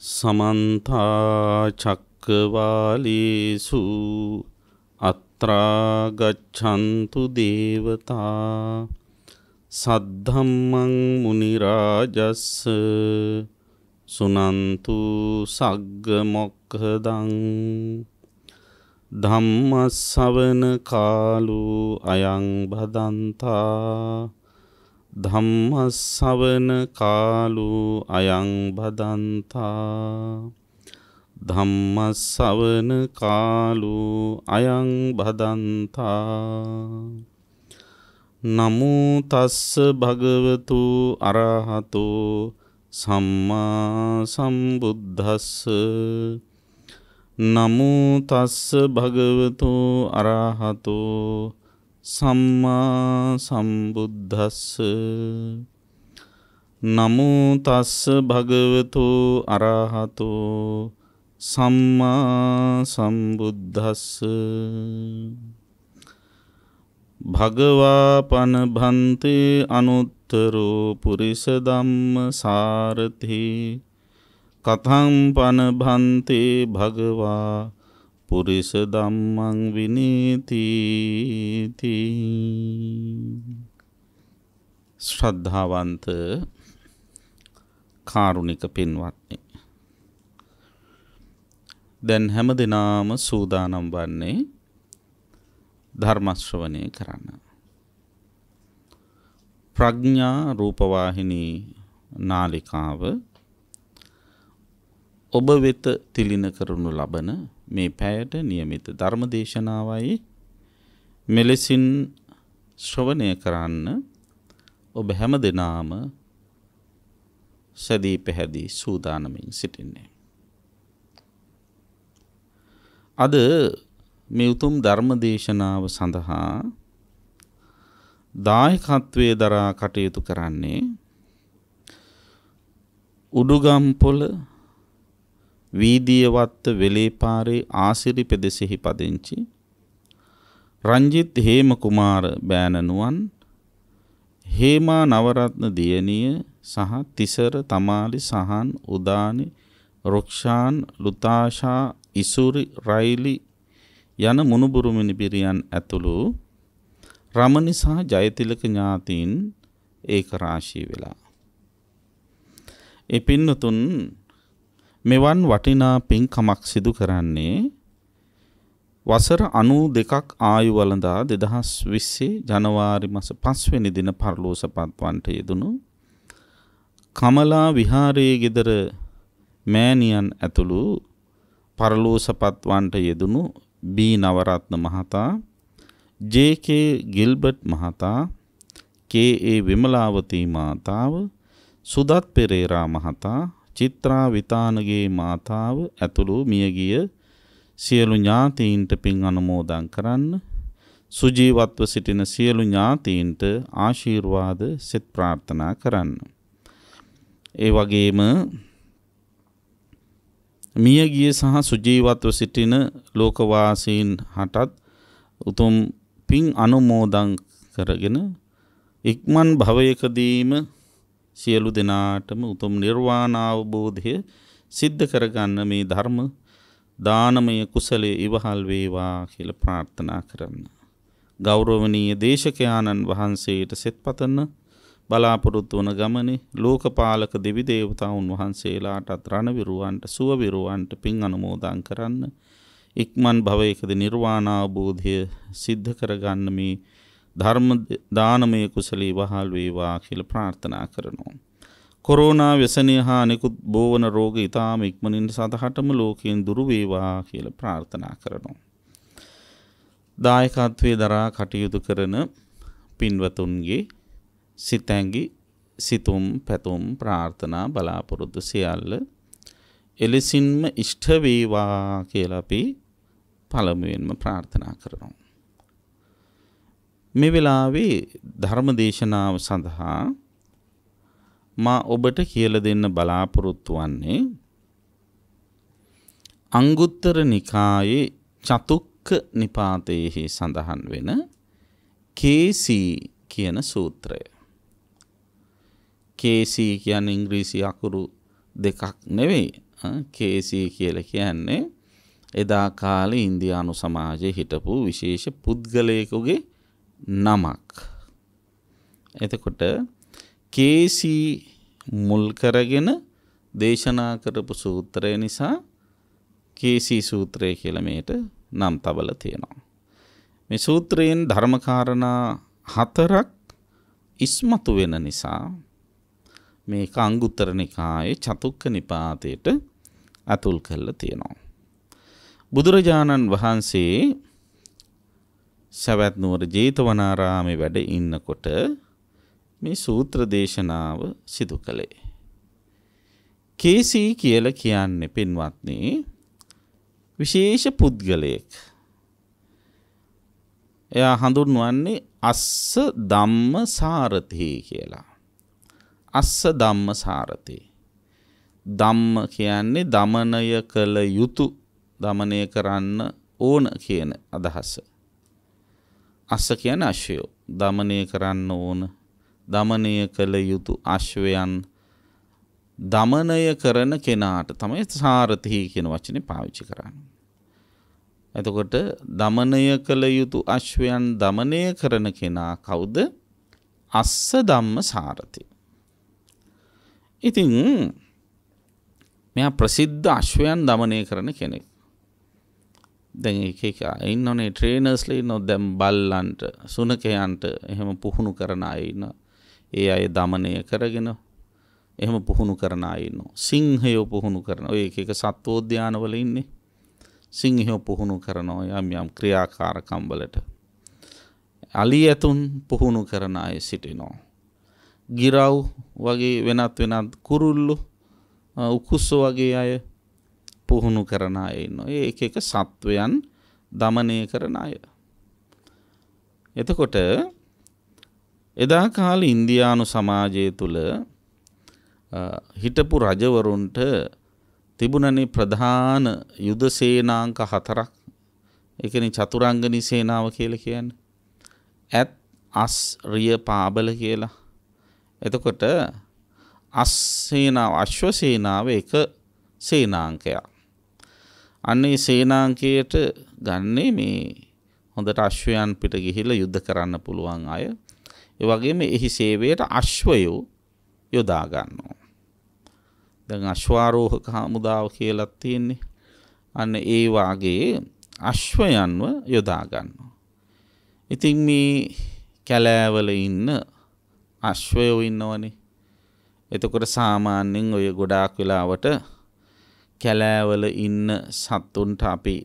समन्ता चक्रवालेषु अत्रा गच्छन्तु देवता सद्धम्मं मुनिराजस्स सुनन्तु सग्गमोक्खदं धम्मश्रवण कालो अयं भदन्ता धम्मश्रवण कालो अयं भदन्ता धम्मश्रवण कालो अयं भदन्ता नमो तस्स भगवतो अरहतो सम्मा सम्बुद्धस्स नमो तस्स भगवतो अरहतो सम्मा सम्बुद्धस्स नमो तस्स भगवतो अरहतो सम्मा सम्बुद्धस्स भगवापन भन्ते अनुत्तरो पुरिस धम्म सारथि कथं पन भन्ते भगवा पुरिस धम्मं विनीति श्रद्धावंत කාරුණික පින්වත්නි, දැන් හැම දිනම සූදානම් වන්නේ ධර්ම ශ්‍රවණය කරන්න. ප්‍රඥා රූපවාහිනී නාලිකාව ඔබ වෙත තිලින කරනු ලබන මේ පැයට નિયમિત ධර්ම දේශනාවයි මෙලෙසින් ශ්‍රවණය කරන්න ඔබ හැම දිනම සදී පැහැදී සූදානමින් සිටින්නේ. අද මේ උතුම් ධර්ම දේශනාව සඳහා දායකත්වයේ දරා කටයුතු කරන්නේ උඩුගම්පොළ වීදියවත්ත වෙලේපාරේ ආසිරි පෙදෙසෙහි පදිංචි රංජිත් හේම කුමාර බෑණනුවන්, හේමා නවරත්න දියණිය සහ තිසර තමාලි සහන් උදානි රුක්ෂාන් ලුතාෂා ඉසුරි රයිලි යන මුණුබුරු මිනිබිරියන් ඇතුළු රමණි සහ ජයතිලක ඥාතීන් ඒක රාශී වෙලා. ඒ පින්නතුන් මෙවන් වටිනා පින්කමක් සිදු කරන්නේ වසර 92ක් ආයු වළඳා 2020 ජනවාරි මාස 5 වෙනි දින පරලෝසපත්වන්ට යෙදුණු කමලා විහාරයේ ගෙදර මෑණියන් ඇතුළු පරලෝසපත්වන්ට යෙදුණු බී නවරත්න මහතා, ජේ.කේ. ගිල්බර්ට් මහතා, කේ.ඒ. විමලාවතී මාතාව, සුදත් පෙරේරා මහතා, චිත්‍රා විතානගේ මාතාව ඇතුළු මියගිය සියලු ඥාතීන්ට පින් අනුමෝදන් කරන්න, සුජීවත්ව සිටින සියලු ඥාතීන්ට ආශිර්වාද සෙත් ප්‍රාර්ථනා කරන්න. ඒ වගේම මියගිය සහ සුජීවත්ව සිටින ලෝකවාසීන් හටත් උතුම් පින් අනුමෝදන් කරගෙන ඉක්මන් භවයකදීම සියලු දෙනාටම උතුම් නිර්වාණ අවබෝධය සිද්ධ කරගන්න මේ ධර්ම දානමය කුසලයේ ඉවහල් වේවා කියලා ප්‍රාර්ථනා කරන්න. ගෞරවනීය දේශකයාණන් වහන්සේට සෙත්පතන බලාපොරොත්තු වන ගමනේ ලෝකපාලක දෙවි දේවතාවුන් වහන්සේලාටත් රණවිරුවන්ට සුවවිරුවන්ට පින් අනුමෝදන් කරන්න, ඉක්මන් භවයකදී නිර්වාණ අවබෝධය සිද්ධ කරගන්න මේ ධර්ම දානමය කුසලී වහල් වේවා කියලා ප්‍රාර්ථනා කරනවා. කොරෝනා ව්‍යසනය හා අනෙකුත් බෝවන රෝග ඉතාම ඉක්මනින් සතහටම ලෝකයෙන් දුරු වේවා කියලා ප්‍රාර්ථනා කරනවා. දායකත්වයේ දරා කටයුතු කරන පින්වතුන්ගේ සිතැඟි සිතුම් පැතුම් ප්‍රාර්ථනා බලාපොරොත්තු සියල්ල එලෙසින්ම ඉෂ්ට වේවා කියලා අපි පළමුවෙන්ම ප්‍රාර්ථනා කරනවා. මේ වෙලාවේ ධර්ම දේශනාව සඳහා මා ඔබට කියලා දෙන්න බලාපොරොත්තු වන්නේ අංගුත්තර නිකායේ චතුක්ක නිපාතයේහි සඳහන් වෙන කේසී කියන සූත්‍රය. කේසී කියන්නේ ඉංග්‍රීසි අකුරු දෙකක් නෙවෙයි. කේසී කියලා කියන්නේ එදා කාලේ ඉන්දියානු සමාජයේ හිටපු විශේෂ පුද්ගලයෙකුගේ නමක්. එතකොට කේසී මුල් කරගෙන දේශනා කරපු සූත්‍රය නිසා කේසී සූත්‍රය කියලා මේට නම් තබලා තියෙනවා. මේ සූත්‍රයෙන් ධර්මකාරණා 4ක් ඉස්මතු වෙන නිසා මේක අංගුත්තර නිකායේ චතුක්ක නිපාතයට අතුල් කරලා තියෙනවා. බුදුරජාණන් වහන්සේ සවැත් නුවර ජේතවනාරාමේ වැඩ ඉන්නකොට මේ සූත්‍ර දේශනාව සිදු කළේ. කේසී කියලා කියන්නේ පින්වත්නි විශේෂ පුද්ගලයෙක්. එයා හඳුන්වන්නේ අස්ස ධම්ම සාරථි කියලා. අස්ස ධම්ම සාරථි. ධම්ම කියන්නේ දමනය කළ යුතු, දමනය කරන්න ඕන කියන අදහස. අස්ස කියන්නේ අශ්වයෝ. දමනය කරන්න ඕන, දමනය කළ යුතු අශ්වයන් දමනය කරන කෙනාට තමයි සාරථි කියන වචනේ පාවිච්චි කරන්නේ. එතකොට දමනය කළ යුතු අශ්වයන් දමනය කරන කෙනා කවුද? අස්ස ධම්ම සාරථි. ඉතින් මෙයා ප්‍රසිද්ධ අශ්වයන් දමනය කරන කෙනෙක්. දැන් එක ඉන්නෝනේ ට්‍රේනර්ස්ලා ඉන්නෝ දැන් බල්ලන්ට, සුනකයන්ට එහෙම පුහුණු කරන අය ඉන්නවා. ඒ අය දමනය කරගෙන එහෙම පුහුණු කරන අය ඉන්නවා. සිංහයෝ පුහුණු කරන ඔය එක සත්වෝද්‍යානවල ඉන්නේ. සිංහයෝ පුහුණු කරනවා යම් යම් ක්‍රියාකාරකම් වලට. අලි ඇතුන් පුහුණු කරන අය සිටිනවා. ගිරව් වගේ වෙනත් කුරුල්ලු, උකුස්සෝ වගේ අය පුහුණු කරන අය ඉන්නවා. ඒ එක සත්වයන් දමනය කරන අය. එතකොට එදා කාලේ ඉන්දියානු සමාජය තුල හිටපු රජවරුන්ට තිබුණනේ ප්‍රධාන යුද සේනාංක 4ක්. ඒ කියන්නේ චතුරංගනී සේනාව කියලා කියන්නේ. ඇත්, අස්, රිය, පාබල කියලා. එතකොට අස් සේනාව, අශ්ව සේනාව එක සේනාංකයක්. අන්නේ සේනාංකයට ගන්නේ මේ හොඳට අශ්වයන් පිට ගිහිල්ලා යුද්ධ කරන්න පුළුවන් අය. ඒ වගේම එහි සේවයට අශ්වයෝ යොදා ගන්නවා. දැන් අශ්වාරෝහක හමුදාව කියලා තියෙන්නේ. අන්න ඒ වාගේ අශ්වයන්ව යොදා ගන්නවා. ඉතින් මේ කැලෑවල ඉන්න අශ්වයෝ ඉන්නවනේ. එතකොට සාමාන්‍යයෙන් ඔය ගොඩාක් වෙලාවට කැලෑවල ඉන්න සත්තුන්ට අපි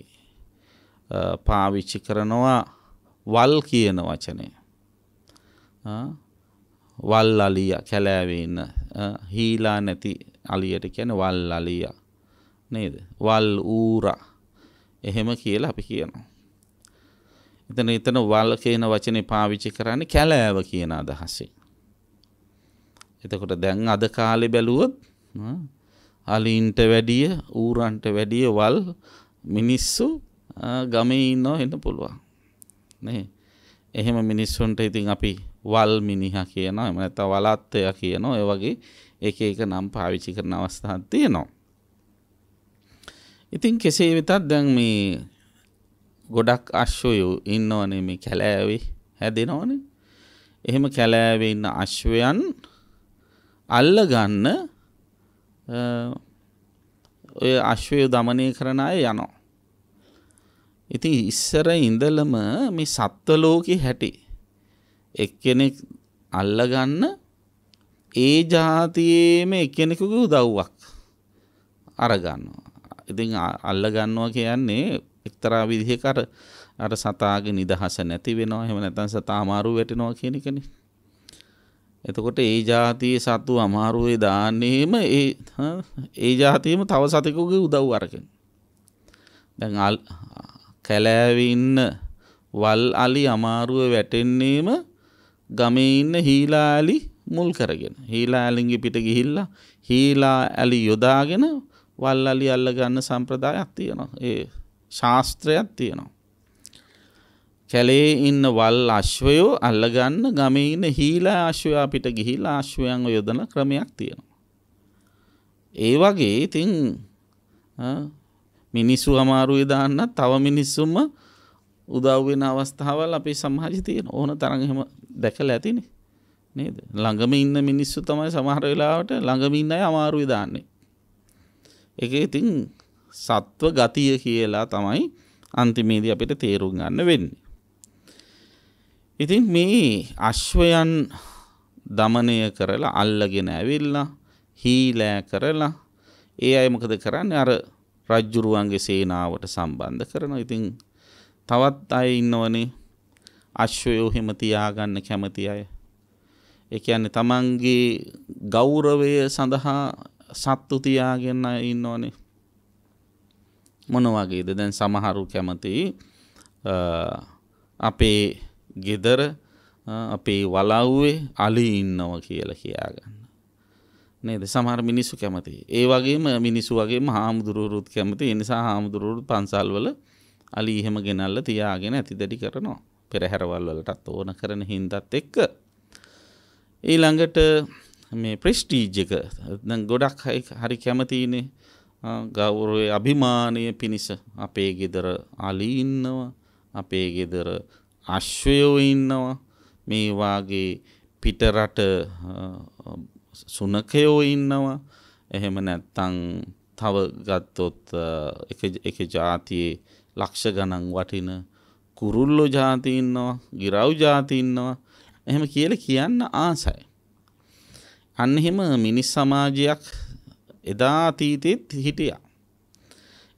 පාවිච්චි කරනවා වල් කියන වචනේ. වල් අලියා, කැලෑවේ ඉන්න හීලා නැති අලියට කියන්නේ වල් අලියා නේද? වල් ඌරා එහෙම කියලා අපි කියනවා. එතන වල් කියන වචනේ පාවිච්චි කරන්නේ කැලෑව කියන අදහසෙන්. එතකොට දැන් අද කාලේ බැලුවොත් අලින්ට වැඩිය, ඌරන්ට වැඩිය වල් මිනිස්සු ගමේ ඉන්නව වෙන්න පුළුවන් නේ. එහෙම මිනිස්සුන්ට ඉතින් අපි වල් මිනිහා කියනවා, එහෙම නැත්නම් වලත්තයා කියනවා. ඒ වගේ එක නම් පාවිච්චි කරන අවස්ථාවක් තියෙනවා. ඉතින් කෙසේ වෙතත් දැන් මේ ගොඩක් අශ්වයෝ ඉන්නවනේ මේ කැලෑවේ හැදෙනවනේ. එහෙම කැලෑවේ ඉන්න අශ්වයන් අල්ලගන්න ඔය අශ්වයෝ දමනය කරන අය යනවා. ඉතින් ඉස්සර ඉඳලම මේ සත්ව ලෝකේ හැටි එක්කෙනෙක් අල්ලගන්න ඒ જાතියේම එක්කෙනෙකුගේ උදව්වක් අරගන්නවා. ඉතින් අල්ලගන්නවා කියන්නේ එක්තරා විදිහක අර සතාගේ නිදහස නැති වෙනවා. එහෙම නැත්නම් සතා අමාරු වැටෙනවා කියන එකනේ. එතකොට ඒ જાතියේ සතු අමාරුවේ දාන්නේම ඒ જાතියෙම තව සතෙකුගේ උදව් අරගෙන. දැන් කැලෑවේ ඉන්න වල් අලි අමාරුව වැටෙන්නේම ගමේ ඉන්න හීලා ඇලි මුල් කරගෙන. හීලා ඇලින්ගේ පිට ගිහිල්ලා හීලා ඇලි යොදාගෙන වල් අලි අල්ල ගන්න සම්ප්‍රදායක් තියෙනවා. ඒ ශාස්ත්‍රයක් තියෙනවා. කැලේ ඉන්න වල් අශ්වයෝ අල්ලගන්න ගමේ ඉන්න හීලා අශ්වයා පිට ගිහිල්ලා අශ්වයන්ව යොදන ක්‍රමයක් තියෙනවා. ඒ වගේ ඉතින් මිනිස්සු අමාරුවේ දාන්න තව මිනිස්සුම උදව් වෙන අවස්ථාවල් අපේ සමාජයේ තියෙන ඕන තරම් එහෙම දැකලා ඇතිනේ නේද? ළඟම ඉන්න මිනිස්සු තමයි සමහර වෙලාවට ළඟම ඉන්න අය අමාරුවේ දාන්නේ. ඒක ඉතින් සත්ව ගතිය කියලා තමයි අන්තිමේදී අපිට තේරුම් ගන්න වෙන්නේ. ඉතින් මේ අශ්වයන් දමනය කරලා අල්ලගෙන ඇවිල්ලා හීලෑ කරලා ඒ අය මොකද කරන්නේ? අර රජ්ජුරුවන්ගේ සේනාවට සම්බන්ධ කරනවා. ඉතින් තවත් අය ඉන්නවනේ අශ්වයෝ හිම තියාගන්න කැමති අය. ඒ කියන්නේ තමන්ගේ ගෞරවය සඳහා සත්තු තියාගෙන ඉන්නවනේ. මොන වගේද? දැන් සමහරු කැමති අපේ ගෙදර අපේ වලව්වේ අලි ඉන්නවා කියලා කියාගන්න. නේද? සමහර මිනිස්සු කැමති. ඒ වගේම මිනිස්සු වගේම හාමුදුරුවරුත් කැමති. ඒ නිසා හාමුදුරුවරු පන්සල්වල අලි එහෙම ගෙනල්ලා තියාගෙන ඇතිදැඩි කරනවා. පෙරහැරවල් වලටත් ඕන කරන හින්දාත් එක්ක. ඊළඟට මේ ප්‍රෙස්ටීජ් එක දැන් ගොඩක් හරි කැමතිනේ. ගෞරවයේ අභිමානීය පිණිස අපේ ගෙදර අලි ඉන්නවා. අපේ ගෙදර අශ්වයෝ ඉන්නවා. මේ වාගේ පිටරට සුනකයෝ ඉන්නවා. එහෙම නැත්තම් තව ගත්තොත් එක ජාතියේ ලක්ෂ ගණන් වටින කුරුල්ලෝ ජාති ඉන්නවා, ගිරව් ජාති ඉන්නවා. එහෙම කියලා කියන්න ආසයි. අන්න එහෙම මිනිස් සමාජයක් එදා අතීතෙත් හිටියා.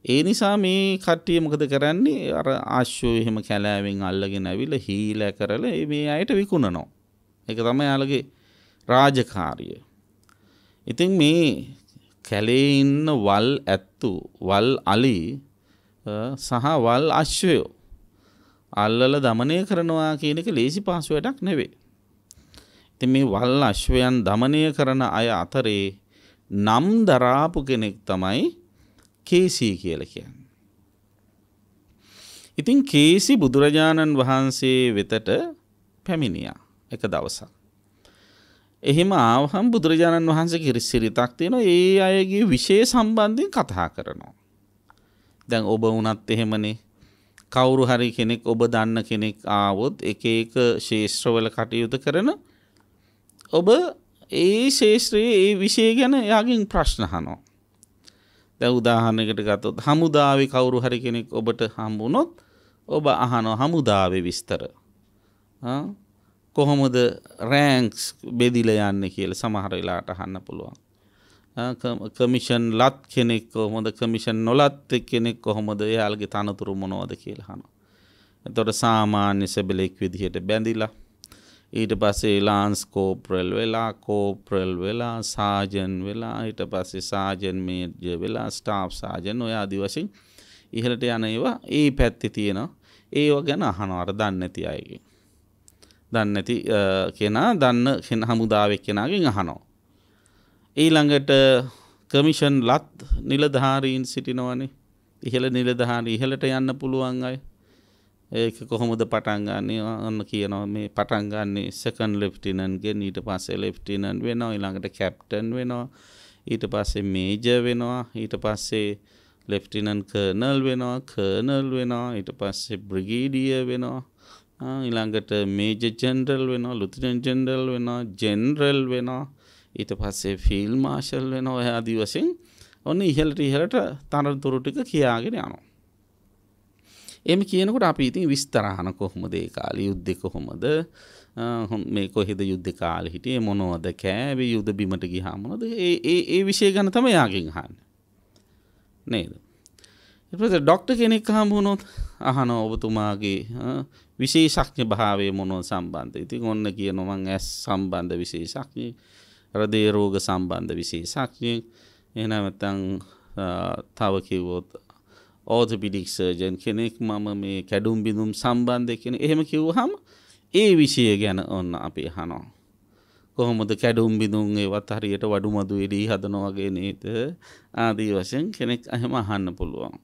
ඒ නිසා මේ කට්ටිය මොකද කරන්නේ? අර ආශ්වය එහෙම කැලෑවෙන් අල්ලගෙන ඇවිල්ලා හීලා කරලා මේ අයට විකුණනවා. ඒක තමයි යාළගේ රාජකාරිය. ඉතින් මේ කැලේ ඉන්න වල් ඇත්තු, වල් අලි සහ වල් අශ්වයෝ අල්ලලා දමනය කරනවා කියන එක ලේසි පහසු වැඩක් නෙවෙයි. ඉතින් මේ වල් අශ්වයන් දමනය කරන අය අතරේ නම් දරාපු කෙනෙක් තමයි කේසී කියලා කියන්නේ. ඉතින් කේසි බුදුරජාණන් වහන්සේ වෙතට පැමිණියා එක දවසක්. එහෙම ආවහම බුදුරජාණන් වහන්සේගේ සිරිතක් තියෙනවා. ඒ අයගේ විශේෂ සම්බන්ධයෙන් කතා කරනවා. දැන් ඔබ වුණත් එහෙමනේ. කවුරු හරි කෙනෙක් ඔබ දන්න කෙනෙක් ආවොත් එක එක ශේෂ්ත්‍රවල කටයුතු කරන ඔබ ඒ ශේෂ්ත්‍රයේ ඒ විෂය ගැන එයාගෙන් ප්‍රශ්න අහනවා. දැන් උදාහරණයකට ගත්තොත් හමුදාවේ කවුරු හරි කෙනෙක් ඔබට හම්බුනොත් ඔබ අහනවා හමුදාවේ විස්තර. කොහොමද රෑන්ක්ස් බෙදිලා යන්නේ කියලා සමහර වෙලාවට අහන්න පුළුවන්. කමිෂන් ලත් කෙනෙක් කොහොමද, කමිෂන් නොලත් කෙනෙක් කොහොමද, එයාලගේ තනතුරු මොනවද කියලා අහනවා. එතකොට සාමාන්‍ය සෙබලෙක් විදිහට බැඳිලා ඊට පස්සේ ලාන්ස් කෝප්‍රල් වෙලා, කෝප්‍රල් වෙලා, සාජන් වෙලා, ඊට පස්සේ සාජන් මේජර් වෙලා, ස්ටාෆ් සාජන් ඔය ආදි වශයෙන් ඉහළට යන ඒවා ඒ පැත්තේ තියෙනවා. ඒව ගැන අහනවා අර දන්නේ නැති අයගෙන්. දන්නේ නැති කෙනා දන්න කෙනා හමුදාවේ කෙනාගෙන් අහනවා. ඊළඟට කමිෂන් ලත් නිලධාරීන් සිටිනවනේ. ඉහළ නිලධාරී ඉහළට යන්න පුළුවන් අය. ඒක කොහොමද පටන් ගන්නෙ? අන්න කියනවා මේ පටන් ගන්නෙ සෙකන්ඩ් ලෙෆ්ටිනන්ට් ගෙන්, ඊට පස්සේ ලෙෆ්ටිනන්ට් වෙනවා, ඊළඟට කැප්ටන් වෙනවා, ඊට පස්සේ මේජර් වෙනවා, ඊට පස්සේ ලෙෆ්ටිනන්ට් කර්නල් වෙනවා, කර්නල් වෙනවා, ඊට පස්සේ බ්‍රිගේඩියර් වෙනවා, ඊළඟට මේජර් ජෙනරල් වෙනවා, ලුතිනන්ට් ජෙනරල් වෙනවා, ජෙනරල් වෙනවා, ඊට පස්සේ ෆීල්ඩ් මාෂල් වෙනවා. ඔය ආදි වශයෙන් ඔන්න ඉහළට තනතුරු ටික කියාගෙන යනවා. එහෙම කියනකොට අපි ඉතින් විස්තර අහන කොහොමද ඒ කාලේ යුද්ධේ කොහොමද? මේ කොහෙද යුද්ධ කාලේ හිටියේ, මොනවද කෑවේ, යුද බිමට ගියාම මොනවද? ඒ විෂය ගැන තමයි යාගෙන් අහන්නේ. නේද? ඊට පස්සේ ડોක්ටර් කෙනෙක් හම්බුනොත් අහනවා ඔබතුමාගේ විශේෂඥ භාවය මොනවද සම්බන්ධ. ඉතින් ඔන්න කියනවා මං ඇස් සම්බන්ධ විශේෂඥයෙක්, හෘද රෝග සම්බන්ධ විශේෂඥයෙක්, එහෙනම් නැත්නම් තව කිව්වොත් orthopedic surgeon කෙනෙක්, මම මේ කැඩුම් බිඳුම් සම්බන්ධ කෙනෙක්. එහෙම කිව්වහම ඒ විෂය ගැන ඔන්න අපි අහනවා. කොහොමද කැඩුම් බිඳුම් ඒවත් හරියට වඩුමදු එළී හදනවා වගේ නේද? ආදී වශයෙන් කෙනෙක් එහෙම අහන්න පුළුවන්.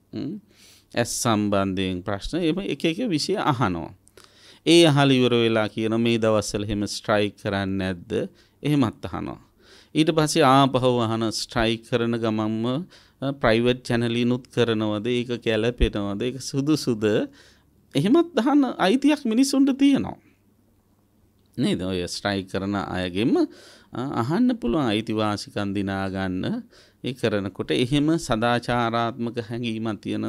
ඇස් සම්බන්ධයෙන් ප්‍රශ්න එහෙම එක එක විෂය අහනවා. ඒ අහලා ඉවර වෙලා කියන මේ දවස්වල එහෙම ස්ට්‍රයික් කරන්නේ නැද්ද? එහෙමත් අහනවා. ඊට පස්සේ ආපහු අහන ස්ට්‍රයික් කරන ගමන්ම ප්‍රයිවට් චැනලිනුත් කරනවද ඒක කැලපෙනවද ඒක සුදුසුද එහෙමත් අහන්න අයිතියක් මිනිස්සුන්ට තියෙනවා නේද ඔය ස්ට්‍රයික් කරන අයගෙම අහන්න පුළුවන් අයිතිවාසිකම් දිනා ගන්න ඒ කරනකොට එහෙම සදාචාරාත්මක හැඟීමක් තියෙන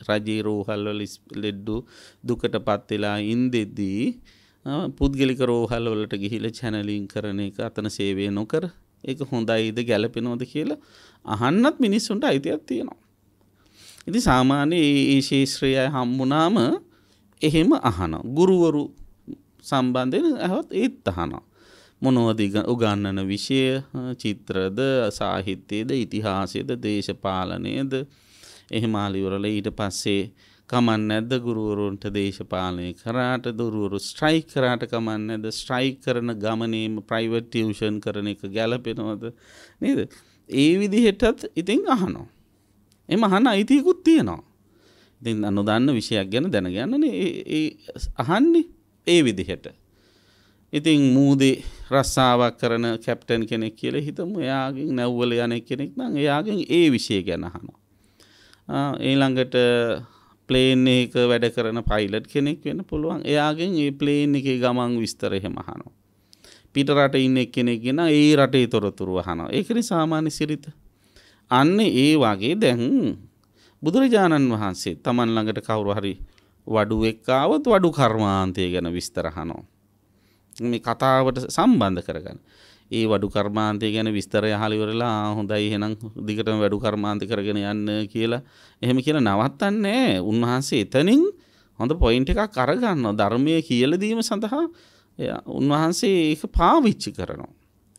රජේ රෝහල් වල ලෙඩ්ඩු දුකටපත් වෙලා ඉඳෙද්දී පුද්ගලික රෝහල් වලට ගිහිල්ලා චැනලින් කරන එක අතන සේවය නොකර ඒක හොඳයිද ගැළපෙනවද කියලා අහන්නත් මිනිස්සුන්ට අයිතියක් තියෙනවා. ඉතින් සාමාන්‍ය මේ ශාස්ත්‍රය හම්බුනාම එහෙම අහනවා. ගුරුවරු සම්බන්ධයෙන් අහවත් ඒත් අහනවා. මොනවද උගන්වන විෂය චිත්‍රද සාහිත්‍යයේද ඉතිහාසයේද දේශපාලනයේද එහෙම ආලිවරල ඊට පස්සේ කමන් නැද්ද ගුරුවරුන්ට දේශපාලනය කරාට ගුරුවරු ස්ට්‍රයික් කරාට කමන් නැද්ද ස්ට්‍රයික් කරන ගමනේම ප්‍රයිවට් ටියුෂන් කරන එක ගැලපෙනවද නේද ඒ විදිහටත් ඉතින් අහනවා එම අහන අයිතියකුත් තියෙනවා ඉතින් නොදන්න විෂයක් ගැන දැනගන්නනේ ඒ අහන්නේ ඒ විදිහට ඉතින් මූදේ රස්සාවක් කරන කැප්ටන් කෙනෙක් කියලා හිතමු එයාගෙන් නැව්වල යන කෙනෙක් නම් එයාගෙන් ඒ විෂය ගැන අහනවා ඊළඟට ප්ලේන් එක වැඩ කරන පයිලට් කෙනෙක් වෙන්න පුළුවන්. එයාගෙන් ඒ ප්ලේන් එකේ ගමන් විස්තර එහෙම අහනවා. පිට රටේ ඉන්න කෙනෙක් ගෙන ඒ රටේ තොරතුරු අහනවා. ඒකනේ සාමාන්‍ය සිරිත. අන්න ඒ වගේ දැන් බුදුරජාණන් වහන්සේ තමන් ළඟට කවුරු හරි වඩුවෙක් ආවොත් වඩු කර්මාන්තය ගැන විස්තර අහනවා. මේ කතාවට සම්බන්ධ කරගන්න. ඒ වඩු කර්මාන්තය ගැන විස්තරය අහලා ඉවරලා හොඳයි එහෙනම් දිගටම වඩු කර්මාන්ත කරගෙන යන්න කියලා එහෙම කියලා නවත්තන්නේ නැහැ. උන්වහන්සේ එතනින් හොඳ පොයින්ට් එකක් අරගන්නවා. ධර්මයේ කියලා දීම සඳහා උන්වහන්සේ ඒක පාවිච්චි කරනවා.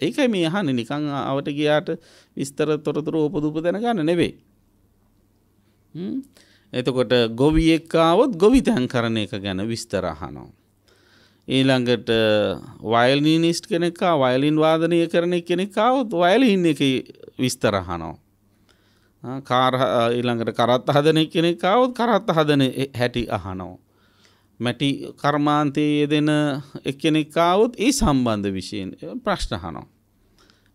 ඒකයි මේ අහන්නේ නිකන් ආවට ගියාට විස්තර තොරතුරු උපදුප දැනගන්න නෙවෙයි. එතකොට ගොවියෙක් ආවොත් ගොවිතැන් කරන එක ගැන විස්තර අහනවා. ඊළඟට වයලිනිස්ට් කෙනෙක් ආව වයලින් වාදනය කරන කෙනෙක් ආවොත් වයලින් එකේ විස්තර අහනවා. ඊළඟට කරත්ත හදන කෙනෙක් ආවොත් කරත්ත හදන හැටි අහනවා. මැටි කර්මාන්තයේ යෙදෙන එක්කෙනෙක් ආවොත් ඒ සම්බන්ධ විෂයෙන් ප්‍රශ්න අහනවා.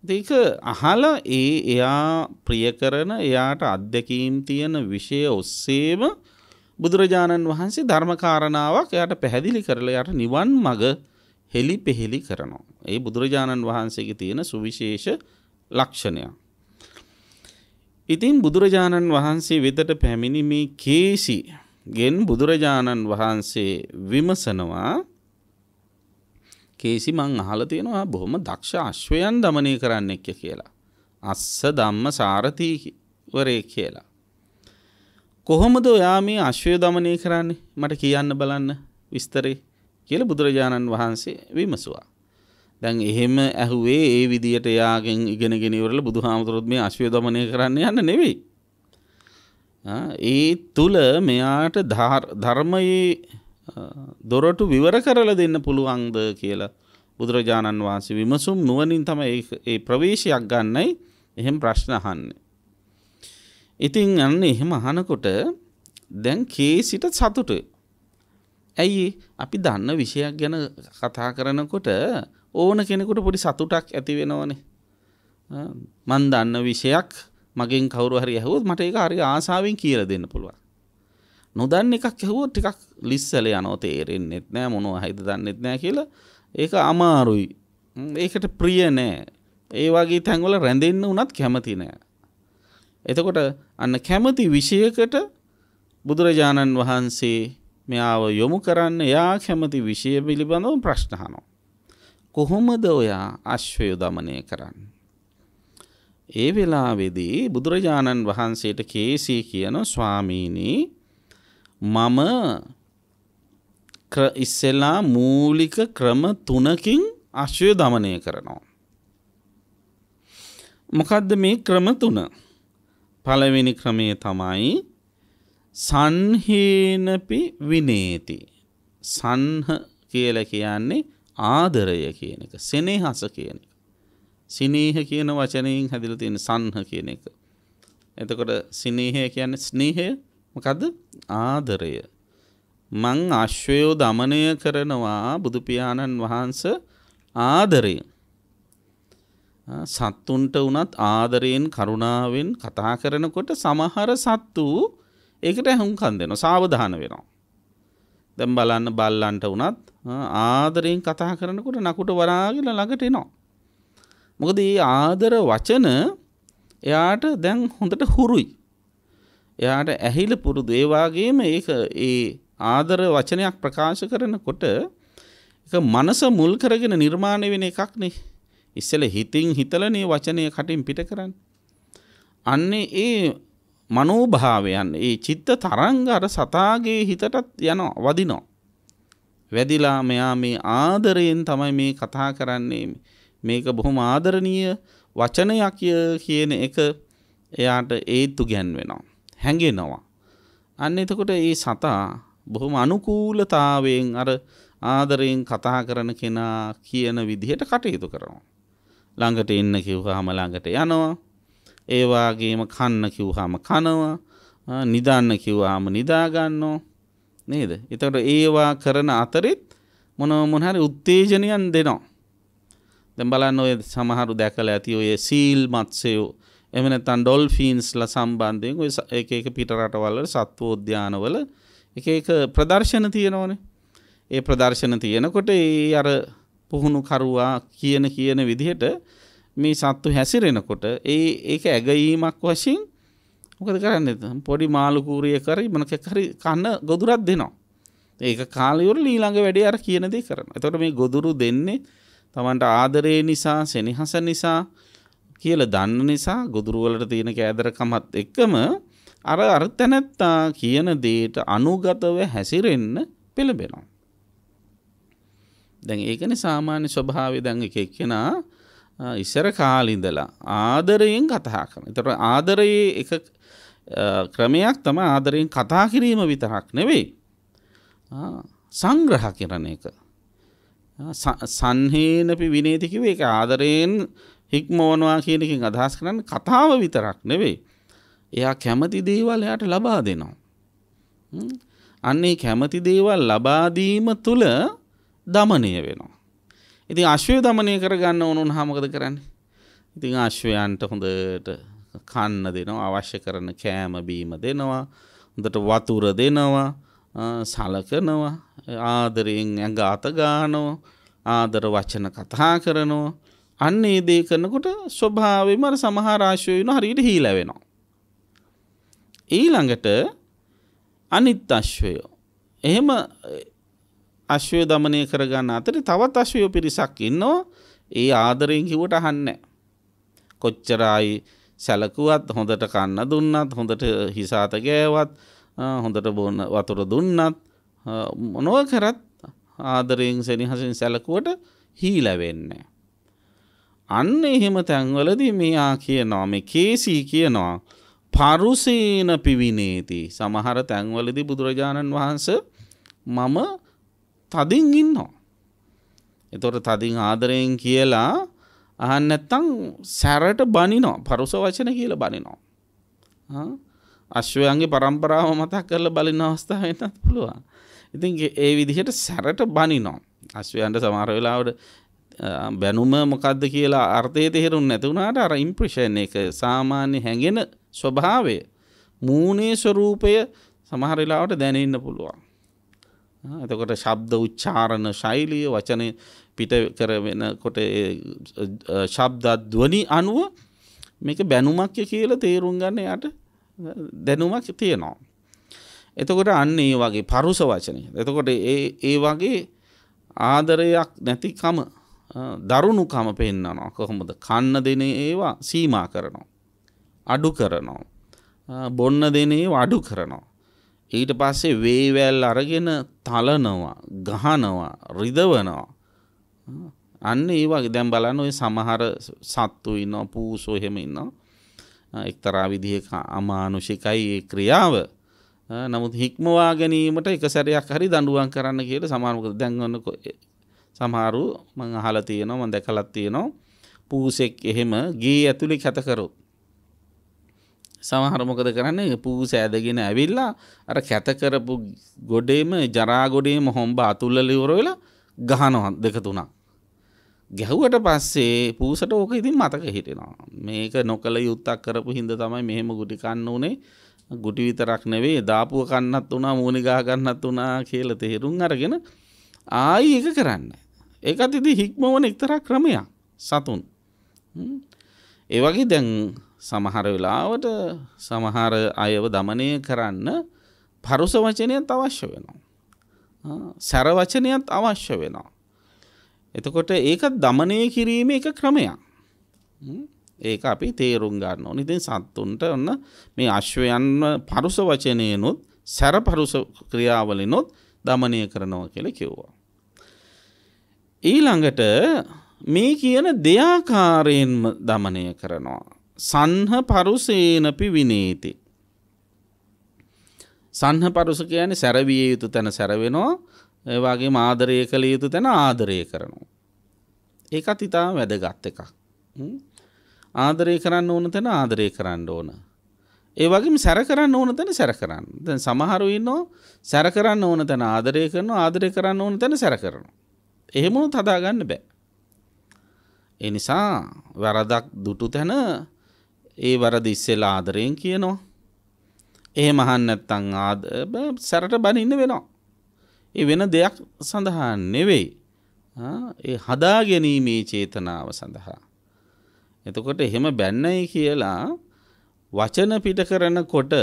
ඒක අහලා එයා ප්‍රිය කරන එයාට අත්දැකීම් තියෙන විෂය ඔස්සේම බුදුරජාණන් වහන්සේ ධර්ම කාරණාවක් එයාට පැහැදිලි කරලා එයාට නිවන් මඟ හෙලි පෙහෙලි කරනවා. ඒ බුදුරජාණන් වහන්සේගේ තියෙන සුවිශේෂ ලක්ෂණය. ඉතින් බුදුරජාණන් වහන්සේ වෙතට පැමිණි මේ කේසි ගෙන් බුදුරජාණන් වහන්සේ විමසනවා කේසි මං අහලා තියෙනවා බොහොම දක්ෂ අශ්වයන් দমনය කරන්නෙක් කියලා. අස්ස ධම්ම සාරථී වරේ කියලා. කොහොමද ඔයා මේ අශ්වය দমনය කරන්නේ මට කියන්න බලන්න විස්තරේ කියලා බුදුරජාණන් වහන්සේ විමසුවා. දැන් එහෙම ඇහුවේ ඒ විදියට එයාගෙන් ඉගෙනගෙන ඉවරලා බුදුහාමුදුරුවෝ මේ අශ්වය দমনය කරන්න යන්න නෙවෙයි. ඒ තුල මෙයාට ධර්මයේ දොරටු විවර කරලා දෙන්න පුළුවන්ද කියලා බුදුරජාණන් වහන්සේ විමසුම් නුවණින් තමයි ඒ ප්‍රවේශයක් ගන්නයි එහෙම ප්‍රශ්න අහන්නේ. ඉතින් අන්න එහෙම අහනකොට දැන් කේසිට සතුටුයි. ඇයි අපි දන්න විෂයක් ගැන කතා කරනකොට ඕන කෙනෙකුට පොඩි සතුටක් ඇති වෙනවනේ. මන් දන්න විෂයක් මගෙන් කවුරු හරි ඇහුවොත් මට ඒක හරි ආසාවෙන් කියලා දෙන්න පුළුවන්. නොදන්න එකක් ඇහුවොත් ටිකක් ලිස්සල යනවා තේරෙන්නෙත් නෑ මොනවා හයිද දන්නෙත් නෑ කියලා ඒක අමාරුයි. ඒකට ප්‍රිය නෑ. ඒ වගේ තැන්වල රැඳෙන්න උනත් කැමති නෑ. එතකොට අන්න කැමති විෂයකට බුදුරජාණන් වහන්සේ මෙයාව යොමු කරන්න එයා කැමති විෂය පිළිබඳව ප්‍රශ්න අහනවා. කොහොමද ඔයා අශ්වය দমনය කරන්නේ? ඒ වෙලාවේදී බුදුරජාණන් වහන්සේට කේසී කියන ස්වාමීනි මම ඉස්සෙල්ලා මූලික ක්‍රම 3කින් අශ්වය দমনය කරනවා. මොකද්ද මේ ක්‍රම 3? පළවෙනි ක්‍රමය තමයි සංහේනපි විනේති. සංහ කියලා කියන්නේ ආදරය කියන එක, සෙනෙහස කියන එක. සිනේහ කියන වචනයෙන් හැදිලා තියෙන සංහ කියන එක. එතකොට සිනේහය කියන්නේ ස්නේහය. මොකද්ද? ආදරය. මං අශ්වය দমনය කරනවා බුදු පියාණන් වහන්සේ ආදරයෙන්. සත්තුන්ට වුණත් ආදරයෙන් කරුණාවෙන් කතා කරනකොට සමහර සත්තු ඒකට ඇහුම්කන් දෙනවා, සාවධාන වෙනවා. දැන් බලන්න බල්ලන්ට වුණත් ආදරයෙන් කතා කරනකොට නකුට වරාගෙන ළඟට එනවා. මොකද මේ ආදර වචන එයාට දැන් හොඳට හුරුයි. එයාට ඇහිල පුරුදු. ඒ වගේම ඒක ඒ ආදර වචනයක් ප්‍රකාශ කරනකොට ඒක මනස මුල් කරගෙන නිර්මාණය වෙන එකක් නේ. ඉස්සෙල්ල හිතින් හිතලනේ වචනය කටින් පිට කරන්නේ. අන්නේ ඒ මනෝභාවයන්, ඒ චිත්ත තරංග අර සතාගේ හිතටත් යනවා, වදිනවා. වැදිලා මෙයා මේ ආදරයෙන් තමයි මේ කතා කරන්නේ, මේක බොහොම ආදරණීය වචනයක් කියන එක එයාට ඒත්තු ගැන්වෙනවා, හැඟෙනවා. අන්න එතකොට ඒ සතා බොහොම අනුකූලතාවයෙන් අර ආදරයෙන් කතා කරන කෙනා කියන විදිහට කටයුතු කරනවා. ළඟට එන්න කිව්වහම ළඟට යනවා. ඒ වගේම කන්න කිව්වහම කනවා. නිදාන්න කිව්වහම නිදා ගන්නවා. නේද? එතකොට ඒවා කරන අතරෙත් මොන හරි උත්තේජනයන් දෙනවා. දැන් බලන්න ඔය සමහරු දැකලා ඇති ඔය සීල් මත්ස්‍යයෝ, එහෙම නැත්නම් ඩොල්ෆින්ස්ලා සම්බන්ධයෙන් ඔය එක පිට රටවල සත්වෝද්‍යානවල එක ප්‍රදර්ශන තියෙනවනේ. ඒ ප්‍රදර්ශන තියෙනකොට ඒ අර පුහුණු කරුවා කියන විදිහට මේ සත්තු හැසිරෙනකොට ඒක ඇගීමක් වශයෙන් මොකද කරන්නේ? පොඩි මාළු කූරියක් හරි මොනක හරි කන්න ගොදුරක් දෙනවා. ඒක කාලය වල ඊළඟ වැඩේ අර කියන දේ කරනවා. එතකොට මේ ගොදුරු දෙන්නේ තමන්ට ආදරේ නිසා, සෙනෙහස නිසා කියලා දන්න නිසා ගොදුරු වලට තියෙන කෑදරකමත් එක්කම අර තැනත්තා කියන දේට අනුගතව හැසිරෙන්න පෙළඹෙනවා. දැන් ඒකනේ සාමාන්‍ය ස්වභාවය. දැන් එක එක්කෙනා ඉස්සර කාලේ ඉඳලා ආදරයෙන් කතා කරනවා. ඒතර ආදරයේ එක ක්‍රමයක් තමයි ආදරයෙන් කතා කිරීම විතරක් නෙවෙයි, සංග්‍රහ කරන එක. සංහේනපි විනේති කිව්වේ ඒක ආදරයෙන් හික්මවනවා කියන එකෙන් අදහස් කරන්නේ කතාව විතරක් නෙවෙයි. එයා කැමති දේවල් එයාට ලබා දෙනවා. අන්නේ කැමති දේවල් ලබා දීම තුළ දමනය වෙනවා. ඉතින් අශ්වය දමනය කරගන්න ඕන වුණාම මොකද කරන්නේ? ඉතින් අශ්වයන්ට හොඳට කන්න දෙනවා, අවශ්‍ය කරන කෑම බීම දෙනවා, හොඳට වතුර දෙනවා, සලකනවා, ආදරයෙන් ඇඟ අත ගන්නවා, ආදර වචන කතා කරනවා. අන්න ඒ දේ කරනකොට ස්වභාවයෙන්ම අර සමහර අශ්වය වෙන හරියට හීලා වෙනවා. ඊළඟට අනිත් අශ්වයෝ එහෙම අශ්වය දමනය කරගන්න අතරේ තවත් අශ්වයෝ පිරිසක් ඉන්නවා. ඒ ආදරයෙන් කිව්වට අහන්නේ නැහැ. කොච්චරයි සැලකුවත්, හොඳට කන්න දුන්නත්, හොඳට හිස අත ගෑවත්, හොඳට බොන වතුර දුන්නත්, මොනවා කරත් ආදරයෙන් සෙනෙහසින් සැලකුවට හීලා වෙන්නේ. අන්න එහෙම තැන්වලදී මෙයා කියනවා, මේ කේසී කියනවා පරුසේන පිවිනේති. සමහර තැන්වලදී බුදුරජාණන් වහන්සේ මම තදින් ඉන්නවා. එතකොට තදින් ආදරයෙන් කියලා අහන්න නැත්තම් සැරට බනිනවා, පරුස වචන කියලා බනිනවා. අශ්වයන්ගේ පරම්පරාව මතක් කරලා බලන අවස්ථාව වෙනත් පුළුවන්. ඉතින් ඒ විදිහට සැරට බනිනවා. අශ්වයන්ට සමහර වෙලාවට බැනුම මොකද්ද කියලා අර්ථය තේරුම් නැති වුණාට අර ඉම්ප්‍රෙෂන් එක, සාමාන්‍ය හැඟෙන ස්වභාවය, මූණේ ස්වરૂපය සමහර වෙලාවට දැනෙන්න පුළුවන්. එතකොට ශබ්ද උච්චාරණ ශෛලිය, වචන පිට කරවෙනකොට ශබ්ද ධ්වනි අනුව මේක බැනුමක් කියලා තේරුම් ගන්න යට දැනුමක් තියෙනවා. එතකොට අන්න ඒ වගේ පරුස වචනේ. එතකොට ඒ වගේ ආදරයක් නැතිකම, දරුණුකම පෙන්නනවා. කොහොමද? කන්න දෙන ඒවා සීමා කරනවා, අඩු කරනවා, බොන්න දෙන ඒවා අඩු කරනවා. ඊට පස්සේ වේවැල් අරගෙන තලනවා, ගහනවා, රිදවනවා. අන්න ඒ වගේ දැන් බලන්න ඔය සමහර සත්තු ඉන්නවා, පූසෝ එහෙම ඉන්නවා. එක්තරා විදිහක අමානුෂිකයි ඒ ක්‍රියාව. නමුත් හික්මවා ගැනීමට එක සැරයක් හරි දඬුවම් කරන්න කියලා සමහර මොකද දැන් ඔන්න සමහරු මම අහලා තියෙනවා, මම දැකලා තියෙනවා, පූසෙක් එහෙම ගේ ඇතුලේ කැත කරොත් සමහර මොකද කරන්නේ? පූස ඇදගෙන ඇවිල්ලා අර කැත කරපු ගොඩේම, ජරා ගොඩේම හොම්බ අතුල්ලලා ඉවර වෙලා ගහනවා දෙක තුනක්. ගැහුවට පස්සේ පූසට ඕක ඉතින් මතක හිටිනවා. මේක නොකල යුත්තක් කරපු හින්දා තමයි මෙහෙම ගුටි කන්න උනේ. ගුටි විතරක් නෙවෙයි දාපුව කන්නත් උනා මූණි ගහ ගන්නත් උනා කියලා තේරුම් අරගෙන ආයි ඒක කරන්න. ඒකත් ඉතින් හික්මවන එක්තරා ක්‍රමයක් සතුන්. ඒ වගේ දැන් සමහර වෙලාවට සමහර අයව দমনය කරන්න පරුස වචනයත් අවශ්‍ය වෙනවා. සැර වචනයත් අවශ්‍ය වෙනවා. එතකොට ඒක দমনය කිරීමේ එක ක්‍රමයක්. ඒක අපි තේරුම් ගන්න ඕනේ. ඉතින් සත්තුන්ට ඔන්න මේ අශ්වයන්ව පරුස වචනේනොත් සැර පරුස ක්‍රියාවලිනොත් দমনය කරනවා කියලා කිව්වා. ඊළඟට මේ කියන දෙයාකාරයෙන්ම দমনය කරනවා. සන්හ පරුසේනපි විනේති. සන්හ පරුස කියන්නේ සැරවිය යුතු තැන සැරවෙනවා. ඒ වගේම ආදරය කළ යුතු තැන ආදරය කරනවා. ඒකත් ඉතාම වැදගත් එකක්. ආදරය කරන්න ඕන තැන ආදරය කරන්න ඕන. ඒ වගේම සැර කරන්න ඕන තැන සැර කරන්න. දැන් සමහරව ඉන්නවා සැර කරන්න ඕන තැන ආදරය කරනවා, ආදරය කරන්න ඕන තැන සැර කරනවා. එහෙම උත් හදාගන්න බෑ. ඒ නිසා වරදක් දුටු තැන ඒ වරද ඉස්සෙල්ලා ආදරයෙන් කියනවා. එහෙම අහන්න නැත්නම් සැරට බනින්න වෙනවා. ඒ වෙන දෙයක් සඳහා නෙවෙයි. ඒ හදා ගැනීමේ චේතනාව සඳහා. එතකොට එහෙම බැන්නයි කියලා වචන පිට කරනකොට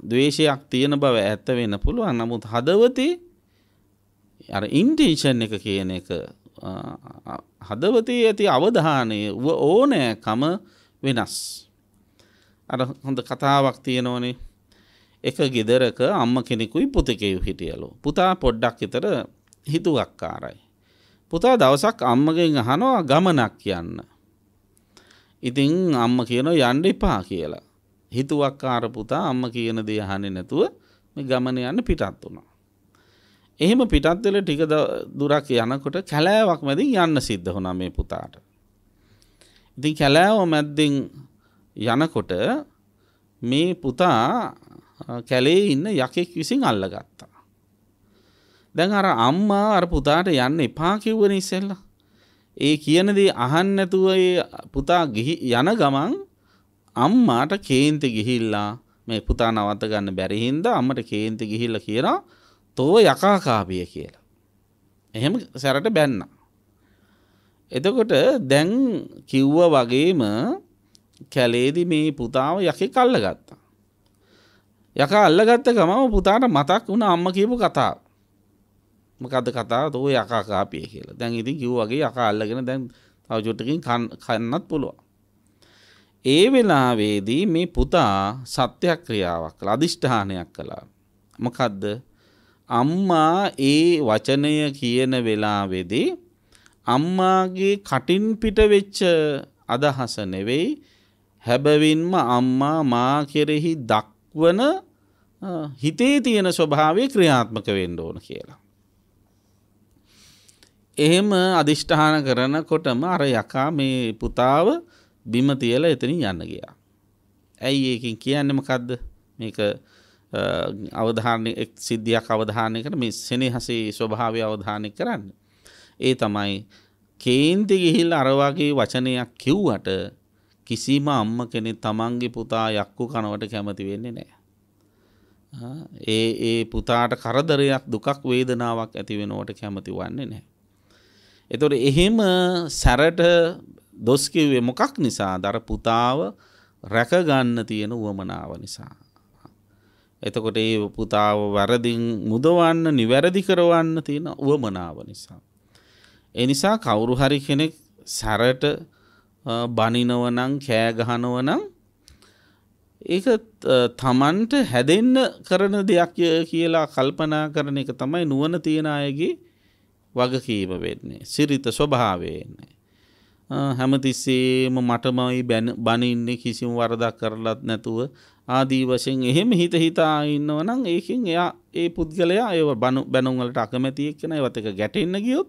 ද්වේෂයක් තියෙන බව ඇත්ත වෙන්න පුළුවන්. නමුත් හදවතේ අර ඉන්ටෙන්ෂන් එක කියන එක හදවතේ ඇති අවධානය ඕනෑකම වෙනස්. අර හොඳ කතාවක් තියෙනවනේ. එක ගෙදරක අම්ම කෙනෙකුයි පුතෙකුයි හිටියලු. පුතා පොඩ්ඩක් විතර හිතුවක්කාරයි. පුතා දවසක් අම්මගෙන් අහනවා ගමනක් යන්න. ඉතින් අම්ම කියනවා යන්න එපා කියලා. හිතුවක්කාර පුතා අම්ම කියන දේ අහන්නේ නැතුව මේ ගමන යන්න පිටත් වුණා. එහෙම පිටත් වෙලා ටික දුරක් යනකොට කැලෑවක් මැදින් යන්න සිද්ධ වුණා මේ පුතාට. ඉතින් කැලෑව මැදින් යනකොට මේ පුතා කැලේ ඉන්න යකෙක් විසින් අල්ලගත්තා. දැන් අර අම්මා අර පුතාට යන්න එපා කිව්වනේ ඉස්සෙල්ලා. ඒ කියන දේ අහන්න නැතුව ඒ පුතා යන ගමන් අම්මාට කේන්ති ගිහිල්ලා මේ පුතා නවත්ත ගන්න බැරි හින්දා අම්මට කේන්ති ගිහිල්ලා කියනවා තෝ යකා කාපිය කියලා. එහෙම සැරට බැන්නා. එතකොට දැන් කිව්වා වගේම කැලේදී මේ පුතාව යකෙක් අල්ලගත්තා. යකා අල්ලගත්ත ගමම පුතාට මතක් වුණා අම්මා කියපු කතාව. මොකද්ද කතාව? තෝ යකා කාපිය කියලා. දැන් ඉතින් කිව්වා වගේ යකා අල්ලගෙන දැන් තව චුට්ටකින් කන්නත් පුළුවන්. ඒ වෙලාවේදී මේ පුතා සත්‍යක්‍රියාවක් කළා, අදිෂ්ඨානයක් කළා. මොකද්ද? අම්මා ඒ වචනය කියන වෙලාවේදී අම්මාගේ කටින් පිට වෙච්ච අදහස නෙවෙයි, හැබැවින්ම අම්මා මා කෙරෙහි දක්වන හිතේ තියෙන ස්වභාවය ක්‍රියාත්මක වෙන්න ඕන කියලා. එහෙම අදිෂ්ඨාන කරනකොටම අර යකා මේ පුතාව බිම තියලා එතනින් යන්න ගියා. ඇයි ඒකෙන් කියන්නේ මොකද්ද? මේක අවධානය සිද්ධියක් අවධානය කරන මේ සෙනෙහසේ ස්වභාවය අවධානය කරන්න. ඒ තමයි කේන්ති ගිහිල්ලා අර වගේ වචනයක් කිව්වට කිසිම අම්ම කෙනෙක් තමන්ගේ පුතා යක්කු කනවට කැමති වෙන්නේ නැහැ. ඒ පුතාට කරදරයක් දුකක් වේදනාවක් ඇති වෙනවට කැමති වන්නේ නැහැ. එතකොට එහෙම සැරට දොස් කිව්වේ මොකක් නිසාද? අර පුතාව රැක ගන්න තියෙන උවමනාව නිසා. එතකොට ඒ පුතාව වරදින් මුදවන්න, නිවැරදි කරවන්න තියෙන උවමනාව නිසා. ඒ නිසා කවුරු හරි කෙනෙක් සැරට බනිනව නම්, කෑ ගහනව නම් ඒක තමන්ට හැදෙන්න කරන දෙයක් කියලා කල්පනා කරන එක තමයි නුවණ තියන අයගේ වගකීම වෙන්නේ. සිරිත ස්වභාවය වෙන්නේ. හැමතිස්සෙම මටමයි බනින්නේ කිසිම වරදක් කරලත් නැතුව ආදී වශයෙන් එහෙම හිතා ඉන්නව නම් ඒකෙන් එයා ඒ පුද්ගලයා ඒ බැනුම් වලට අකමැති එක්කන ඒවත් එක ගැටෙන්න ගියොත්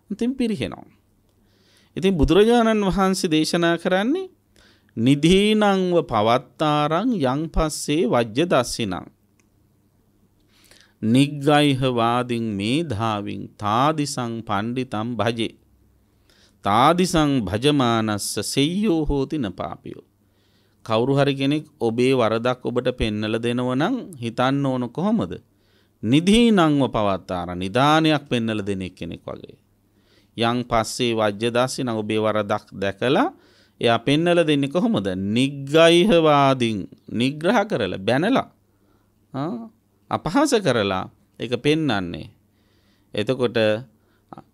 ඉතින් පිරිහෙනවා. ඉතින් බුදුරජාණන් වහන්සේ දේශනා කරන්නේ නිදීනංව පවත්තාරං යං පස්සේ වජ්‍ය දස්සිනං නිග්ගයිහ වාදින් මේධාවින් තාදිසං පණ්ඩිතම් භජේ. තාදිසං භජමානස්ස සෙය්‍යෝ හෝති න පාපියෝ. කවුරු හරි කෙනෙක් ඔබේ වරදක් ඔබට පෙන්නලා දෙනව නම් හිතන්න ඕන කොහොමද? නිධීනංව පවත්තාර නිදානයක් පෙන්නලා දෙන කෙනෙක් වගේ. යං පස්සේ වජ්ජදාසි නම් ඔබේ වරදක් දැකලා එයා පෙන්නලා දෙන්නේ කොහොමද? නිග්ගයිහවාදීන් නිග්‍රහ කරලා බැනලා අපහාස කරලා ඒක පෙන්වන්නේ. එතකොට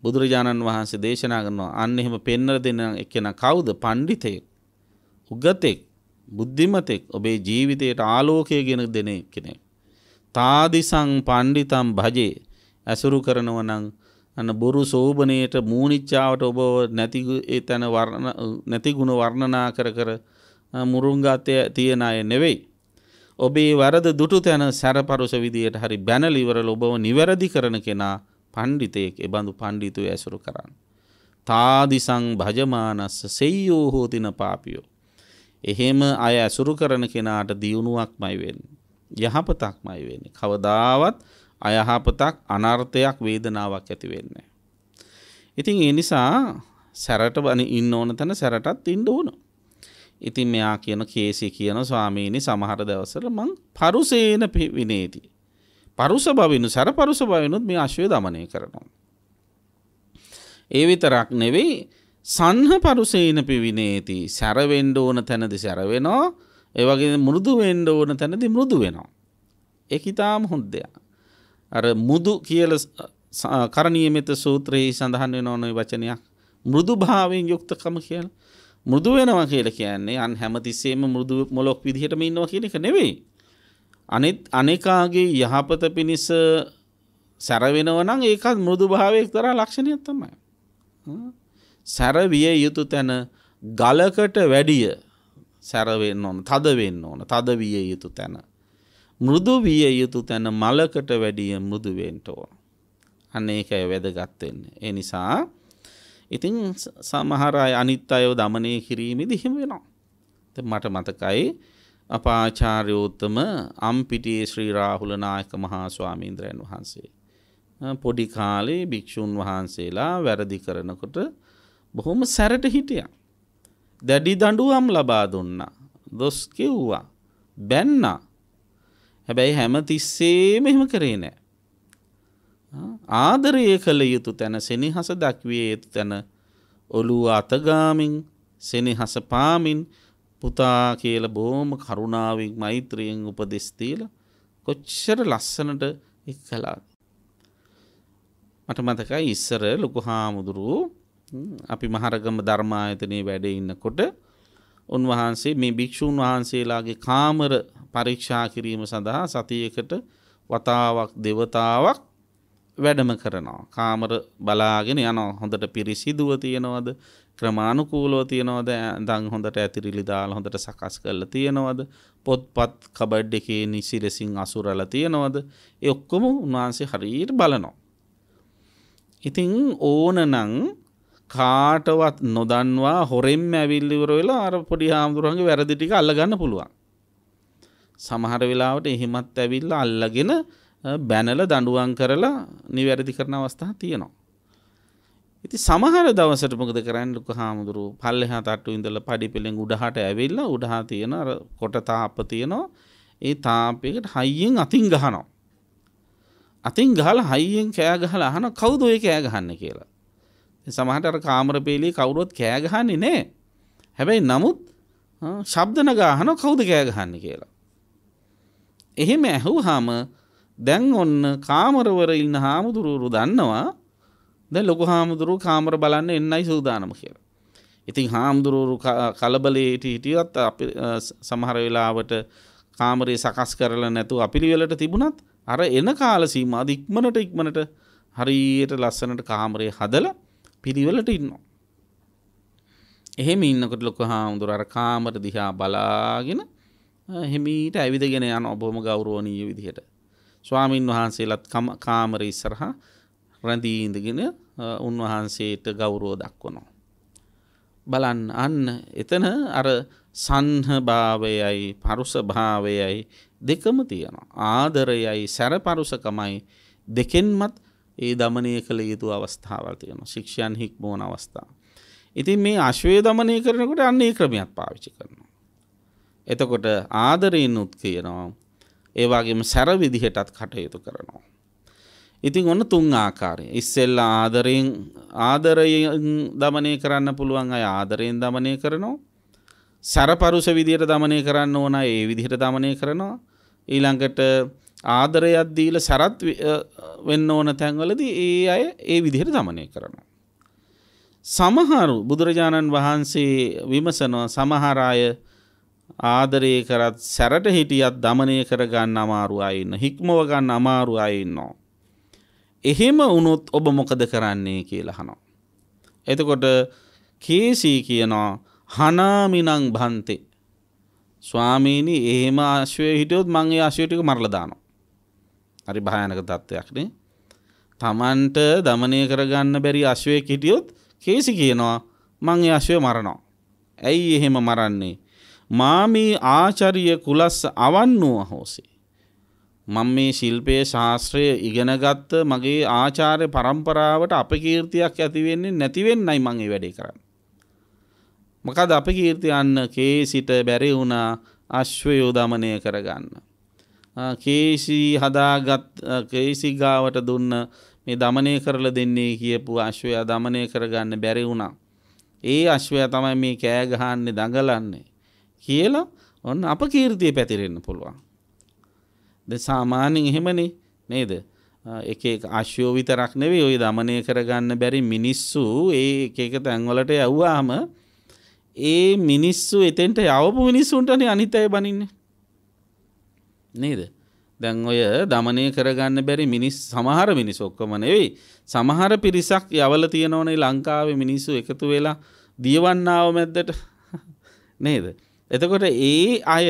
බුදුරජාණන් වහන්සේ දේශනා කරනවා අන්න එහෙම පෙන්වලා දෙන කෙනා කවුද? පඬිතෙක්, උගතෙක්, බුද්ධිමතෙක්, ඔබේ ජීවිතයට ආලෝකය ගෙන දෙන කෙනෙක්. තාදිසං පණ්ඩිතම් භජේ ඇසුරු කරනවා නම් අන්න බොරු සෝබනේට මූනිච්චාවට ඔබ නැති ගුණ වර්ණනා කර කර මුරුංගාතේ තියන අය නෙවෙයි. ඔබේ වරද දුටු තැන සැරපරුස විදියට හරි බැනලා ඉවරලා ඔබව නිවැරදි කරන කෙනා පණ්ඩිතයෙක්. ඒ බඳු පණ්ඩිතයෝ ඇසුරු කරන්න. තාදිසං භජමානස්ස සෙය්‍යෝ හෝති න පාපියෝ. එහෙම අය ඇසුරු කරන කෙනාට දියුණුවක්මයි වෙන්නේ. යහපතක්මයි වෙන්නේ. කවදාවත් අයහපතක් අනර්ථයක් වේදනාවක් ඇති වෙන්නේ. ඉතින් ඒ නිසා සැරට ඉන්න ඕන තැන සැරටත් ඉන්න ඕන. ඉතින් මෙයා කියන කේසි කියන ස්වාමීනි සමහර දවස්වල මං පරුසේන විනේති. පරුස බවිනු සැර පරුස බවිනුත් මේ අශ්වය දමනය කරනවා. ඒ විතරක් නෙවෙයි සන්හ පරුසේන පිවිනේති. සැර වෙන්න ඕන තැනදී සැර වෙනවා. ඒ වගේ මෘදු වෙන්න ඕන තැනදී මෘදු වෙනවා. ඒක ඊටාම හොඳ දෙයක්. අර මුදු කියලා කරණීයමෙත සූත්‍රයේ සඳහන් වෙන ඕන වචනයක් මෘදු භාවයෙන් යුක්තකම කියලා. මෘදු වෙනවා කියලා කියන්නේ අන් හැමතිස්සෙම මෘදු මොලොක් විදිහටම ඉන්නවා කියන එක නෙවෙයි. අනේකාගේ යහපත පිණිස සැර වෙනවා නම් ඒකත් මෘදු භාවයේ එක්තරා ලක්ෂණයක් තමයි. සැර විය යුතු තැන ගලකට වැඩිය සැර වෙන්න ඕන, තද වෙන්න ඕන, තද විය යුතු තැන. මෘදු විය යුතු තැන මලකට වැඩිය මෘදු වෙන්න ඕන. අන්න ඒකයි වැදගත් වෙන්නේ. ඒ නිසා ඉතින් සමහර අය අනිත් අයව দমনය කිරීමේදී හිම වෙනවා. මට මතකයි අපාචාර්යෝත්තම අම්පිටියේ ශ්‍රී රාහුල නායක මහා ස්වාමීන්ද්‍රයන් වහන්සේ පොඩි කාලේ භික්ෂුන් වහන්සේලා වැරදි කරනකොට බොහොම සැරට හිටියා. දැඩි දඬුවම් ලබා දුන්නා. දොස් කිව්වා. බැන්නා. හැබැයි හැම තිස්සෙම එහෙම කරේ නැහැ. ආදරය කළ යුතු තැන සෙනෙහස දක්විය යුතු තැන ඔළුව අතගාමින් සෙනෙහස පාමින් පුතා කියලා බොහොම කරුණාවෙන් මෛත්‍රියෙන් උපදෙස් දීලා කොච්චර ලස්සනට ඒක කළාද. මට මතකයි ඉස්සර ලොකු හාමුදුරුවෝ අපි මහරගම ධර්මායතනයේ වැඩ ඉන්නකොට උන්වහන්සේ මේ භික්ෂුන් වහන්සේලාගේ කාමර පරීක්ෂා කිරීම සඳහා සතියකට වතාවක් දෙවතාවක් වැඩම කරනවා. කාමර බලාගෙන යනවා. හොඳට පිරිසිදුව තියනවද? ක්‍රමානුකූලව තියනවද? දැන් හොඳට ඇතිරිලි දාලා හොඳට සකස් කරලා තියනවද? පොත්පත් කබඩ් එකේ නිසිලසින් අසුරලා තියනවද? ඒ ඔක්කොම උන්වහන්සේ හරියට බලනවා. ඉතින් ඕනනම් කාටවත් නොදන්වා හොරෙන්ම ඇවිල්ලා ඉවර වෙලා අර පොඩි හාමුදුරන්ගේ වැරදි ටික අල්ලගන්න පුළුවන්. සමහර වෙලාවට එහෙමත් ඇවිල්ලා අල්ලගෙන බැනලා දඬුවම් කරලා නිවැරදි කරන අවස්ථා තියෙනවා. ඉතින් සමහර දවසට මොකද කරන්නේ ලොකු හාමුදුරුවෝ පල්ලෙහා තට්ටු ඉඳලා පඩිපෙළෙන් උඩහට ඇවිල්ලා උඩහා තියෙන අර කොට තාප්ප තියෙනවා. ඒ තාප්පයකට හයියෙන් අතින් ගහනවා. අතින් ගහලා හයියෙන් කෑ ගහලා අහනවා කවුද ඔය කෑ ගහන්නේ කියලා. සමහරට අර කාමර පෙළියේ කවුරුවත් කෑ ගහන්නේ නැහැ. හැබැයි නමුත් ශබ්ද නගා අහනවා කවුද කෑ ගහන්නේ කියලා. එහෙම ඇහුවාම දැන් ඔන්න කාමරවල ඉන්න හාමුදුරුවෝ දන්නවා දැන් ලොකු හාමුදුරුවෝ කාමර බලන්න එන්නයි සූදානම කියලා. ඉතින් හාමුදුරුවෝ කලබලේ හිටියත් අපි සමහර වෙලාවට කාමරේ සකස් කරලා නැතුව අපිලිවෙලට තිබුණත් අර එන කාල සීමාව ඉක්මනට හරියට ලස්සනට කාමරේ හදලා පිළිවෙලට ඉන්නවා. එහෙම ඉන්නකොට ලොකු හාමුදුරුවෝ අර කාමර දිහා බලාගෙන හිමීට ඇවිදගෙන යනවා බොහොම ගෞරවණීය විදිහට. ස්වාමින් වහන්සේලාත් කාමරේ ඉස්සරහා රැඳී ඉඳගෙන උන්වහන්සේට ගෞරව දක්වනවා. බලන්න අන්න එතන අර සන්හ භාවයයි පරුස භාවයයි දෙකම තියෙනවා. ආදරයයි සැරපරුසකමයි දෙකෙන්මත් ඒ দমনය කළ යුතු අවස්ථාවල් තියෙනවා. ශික්ෂයන් හික්මවන අවස්ථා. ඉතින් මේ අශ්වය දමනය කරනකොට අන්න ඒ ක්‍රමයක් පාවිච්චි කරනවා. එතකොට ආදරයෙන්ුත් කියනවා. ඒ වගේම සැර විදිහටත් කටයුතු කරනවා. ඉතින් ඔන්න තුන් ආකාරය. ඉස්සෙල්ලා ආදරයෙන් දමනය කරන්න පුළුවන් අය ආදරයෙන් දමනය කරනවා. සැරපරුස විදිහට දමනය කරන්න ඕන අය ඒ විදිහට දමනය කරනවා. ඊළඟට ආදරයක් දීලා සැරත් වෙන්න ඕන තැන්වලදී ඒ අය ඒ විදිහට දමනය කරනවා. සමහරු බුදුරජාණන් වහන්සේ විමසනවා සමහර අය ආදරය කරත් සැරට හිටියත් දමනය කරගන්න අමාරු අය ඉන්න. හික්මව ගන්න අමාරු අය ඉන්නවා. එහෙම වුණොත් ඔබ මොකද කරන්නේ කියලා අහනවා. එතකොට කේසී කියනවා හනාමිනං භන්තේ. ස්වාමීනි එහෙම ආශ්වය හිටියොත් මං ඒ ආශ්වය ටික මරලා දානවා. හරි භයානක තත්ත්වයක් නේ. Tamanට දමනය කරගන්න බැරි ආශ්වයෙක් හිටියොත් කේසි කියනවා මං ඒ ආශ්වය මරනවා. ඇයි එහෙම මරන්නේ? මාමී ආචාර්ය කුලස්ස අවන්නෝ හොසි. මම මේ ශිල්පයේ ශාස්ත්‍රය ඉගෙනගත්ත මගේ ආචාර්ය පරම්පරාවට අපකීර්තියක් ඇති වෙන්නේ නැති වෙන්නයි මම මේ වැඩේ කරන්නේ. මොකද අපකීර්තිය අන්න කේසිට බැරි වුණා අශ්වයෝ දමනය කරගන්න. කේසි ගාවට දුන්න මේ දමනය කරලා දෙන්නේ කියපු අශ්වයා දමනය කරගන්න බැරි වුණා. ඒ අශ්වයා තමයි මේ කෑ ගහන්නේ දඟලන්නේ කියලා ඔන්න අපකීර්තිය පැතිරෙන්න පුළුවන්. දැන් සාමාන්‍යයෙන් එහෙමනේ නේද? එක එක අශ්වයෝ විතරක් නෙවෙයි ওই දමනය කරගන්න බැරි මිනිස්සු ඒ එක තැන්වලට යවුවාම ඒ මිනිස්සු එතෙන්ට යවපු මිනිස්සුන්ටනේ අනිත් අය බනින්නේ. නේද? දැන් ඔය දමනය කරගන්න බැරි සමහර මිනිස්සු ඔක්කොම නෙවෙයි. සමහර පිරිසක් යවල තියෙනවනේ ලංකාවේ මිනිස්සු එකතු වෙලා දියවන්නාව මැද්දට. නේද? එතකොට ඒ අය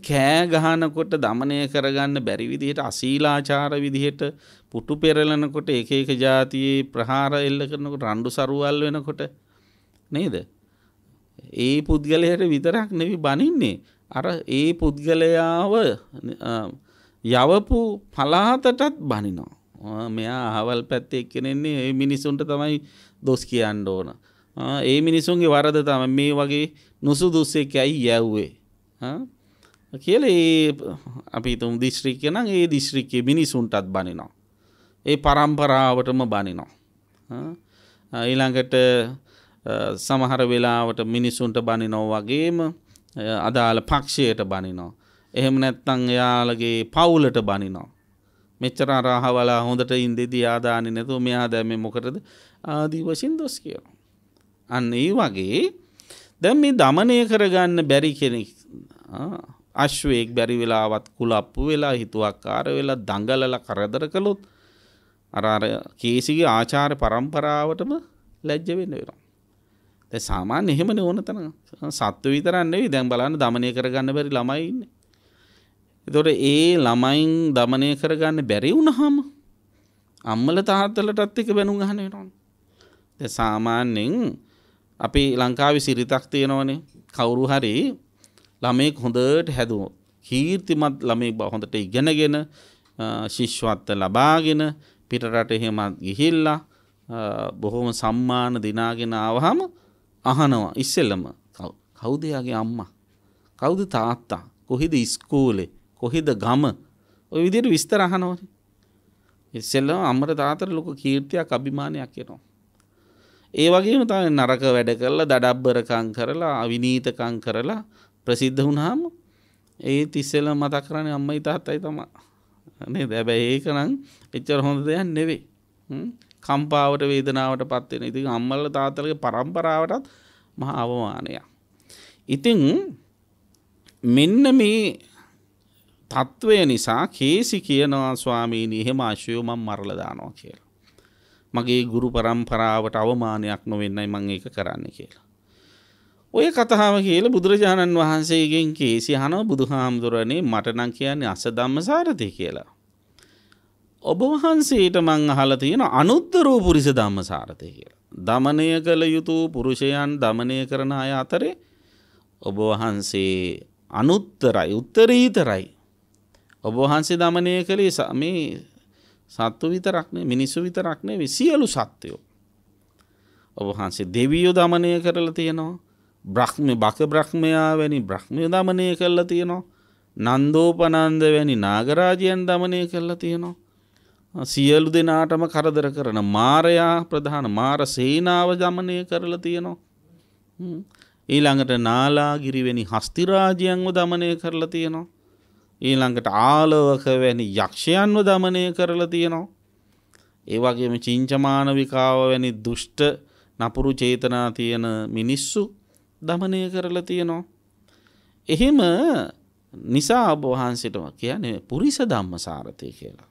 කෑ ගහනකොට දමනය කරගන්න බැරි විදිහට අශීලාචාර විදිහට පුටු පෙරලනකොට එක එක જાතියේ ප්‍රහාර එල්ල කරනකොට රණ්ඩු සරුවල් වෙනකොට නේද? ඒ පුද්ගලයාට විතරක් නෙවෙයි බනින්නේ. අර ඒ පුද්ගලයාව යවපු පළාතටත් බනිනවා. මෙයා අහවල් පැත්තේ එක්කෙනෙන්නේ ඒ මිනිසුන්ට තමයි දොස් කියන්න ඕන. ඒ මිනිසුන්ගේ වරද තමයි මේ වගේ නුසුදුස්සෙක් ඇයි යවුවේ. කියලා ඒ අපි තුම් දිස්ත්‍රික්කේ නම් ඒ දිස්ත්‍රික්කේ මිනිසුන්ටත් බනිනවා. ඒ පරම්පරාවටම බනිනවා. ඊළඟට සමහර වෙලාවට මිනිසුන්ට බනිනවා වගේම අදාළ පක්ෂයට බනිනවා. එහෙම නැත්නම් එයාලගේ පවුලට බනිනවා. මෙච්චර රහවලා හොඳට ඉඳිදී ආදාන්නේ නැතුව මෙයා දැන් මොකටද ආදී වශයෙන් දොස් කියනවා. අන්න ඒ වගේ දැන් මේ දමනය කරගන්න බැරි කෙනෙක් අශ්වයෙක් බැරි වෙලාවත් කුලප්පු වෙලා හිතුවක්කාර වෙලා දඟලලා කරදර කළොත් අර කේසිගේ ආචාර පරම්පරාවටම ලැජ්ජ වෙන්න වෙනවා. දැන් සාමාන්‍ය එහෙමනේ ඕන තරම් සත්ත්ව විතරක් නෙවෙයි දැන් බලන්න දමනය කරගන්න බැරි ළමයි ඉන්නේ. ඒතකොට ඒ ළමයින් දමනය කරගන්න බැරි වුණාම අම්මල තාත්තලටත් එක බැනුම් අහන්න වෙනවා. දැන් සාමාන්‍යයෙන් අපි ලංකාවේ සිරිතක් තියෙනවනේ කවුරු හරි ළමෙක් හොඳට හැදුවොත් කීර්තිමත් ළමෙක් හොඳට ඉගෙනගෙන ශිෂ්‍යත්ව ලබාගෙන පිටරට එහෙම ගිහිල්ලා බොහොම සම්මාන දිනාගෙන ආවහම අහනවා ඉස්සෙල්ලම කවුද යාගේ අම්මා කවුද තාත්තා කොහෙද ඉස්කෝලේ කොහෙද ගම ඔය විදිහට විස්තර අහනවනේ. ඉස්සෙල්ලම අම්මට තාත්තට ලොකු කීර්තියක් අභිමානයක් එනවා. ඒ වගේම තමයි නරක වැඩ කරලා දඩබ්බරකම් කරලා අවිනීතකම් කරලා ප්‍රසිද්ධ වුණාම ඒත් ඉස්සෙල්ලා මතක් කරන්නේ අම්මයි තාත්තයි තමයි. නේද? හැබැයි ඒක නම් එච්චර හොඳ දෙයක් නෙවෙයි. කම්පාවට වේදනාවට පත් වෙන. ඉතින් අම්මලා තාත්තලගේ පරම්පරාවටත් මහා අවමානයක්. ඉතින් මෙන්න මේ තත්වය නිසා කේසි කියනවා ස්වාමීනි එහෙම අශ්වයෝ මම මරලා දානවා කියලා. මගේ ගුරු පරම්පරාවට අවමානයක් නොවෙන්නයි මම ඒක කරන්නේ කියලා. ඔය කතාව කියලා බුදුරජාණන් වහන්සේගෙන් කේසි අහනවා බුදුහාමුදුරනේ මට නම් කියන්නේ අසධම්මසාරති කියලා. ඔබ වහන්සේට මං අහලා තියෙන අනුත්තරෝ පුරිස ධම්මසාරති කියලා. දමනය කළ යුතු පුරුෂයන් දමනය කරන අය අතරේ ඔබ වහන්සේ අනුත්තරයි උත්තරීතරයි. ඔබ වහන්සේ දමනය කළේ මේ සත්තු විතරක් නෙවෙයි මිනිස්සු විතරක් නෙවෙයි සියලු සත්වයෝ. ඔබ වහන්සේ දෙවියෝ දමනය කරලා තියෙනවා. බක බ්‍රහ්මයා වැනි බ්‍රහ්මයෝ දමනය කරලා තියෙනවා. නන්දෝපනන්ද වැනි නාගරාජයන් දමනය කරලා තියෙනවා. සියලු දෙනාටම කරදර කරන මාරයා ප්‍රධාන මාර සේනාව දමනය කරලා තියෙනවා. ඊළඟට නාලාගිරි වැනි හස්තිරාජයන්ව දමනය කරලා තියෙනවා. ඊළඟට ආලවක වැනි යක්ෂයන්ව දමනය කරලා තියෙනවා. ඒ වගේම චිංචමානවිකාව වැනි දුෂ්ට නපුරු චේතනා තියෙන මිනිස්සු දමනය කරලා තියෙනවා. එහෙම නිසා ඔබ වහන්සේටම කියන්නේ පුරිස ධම්මසාරතේ කියලා.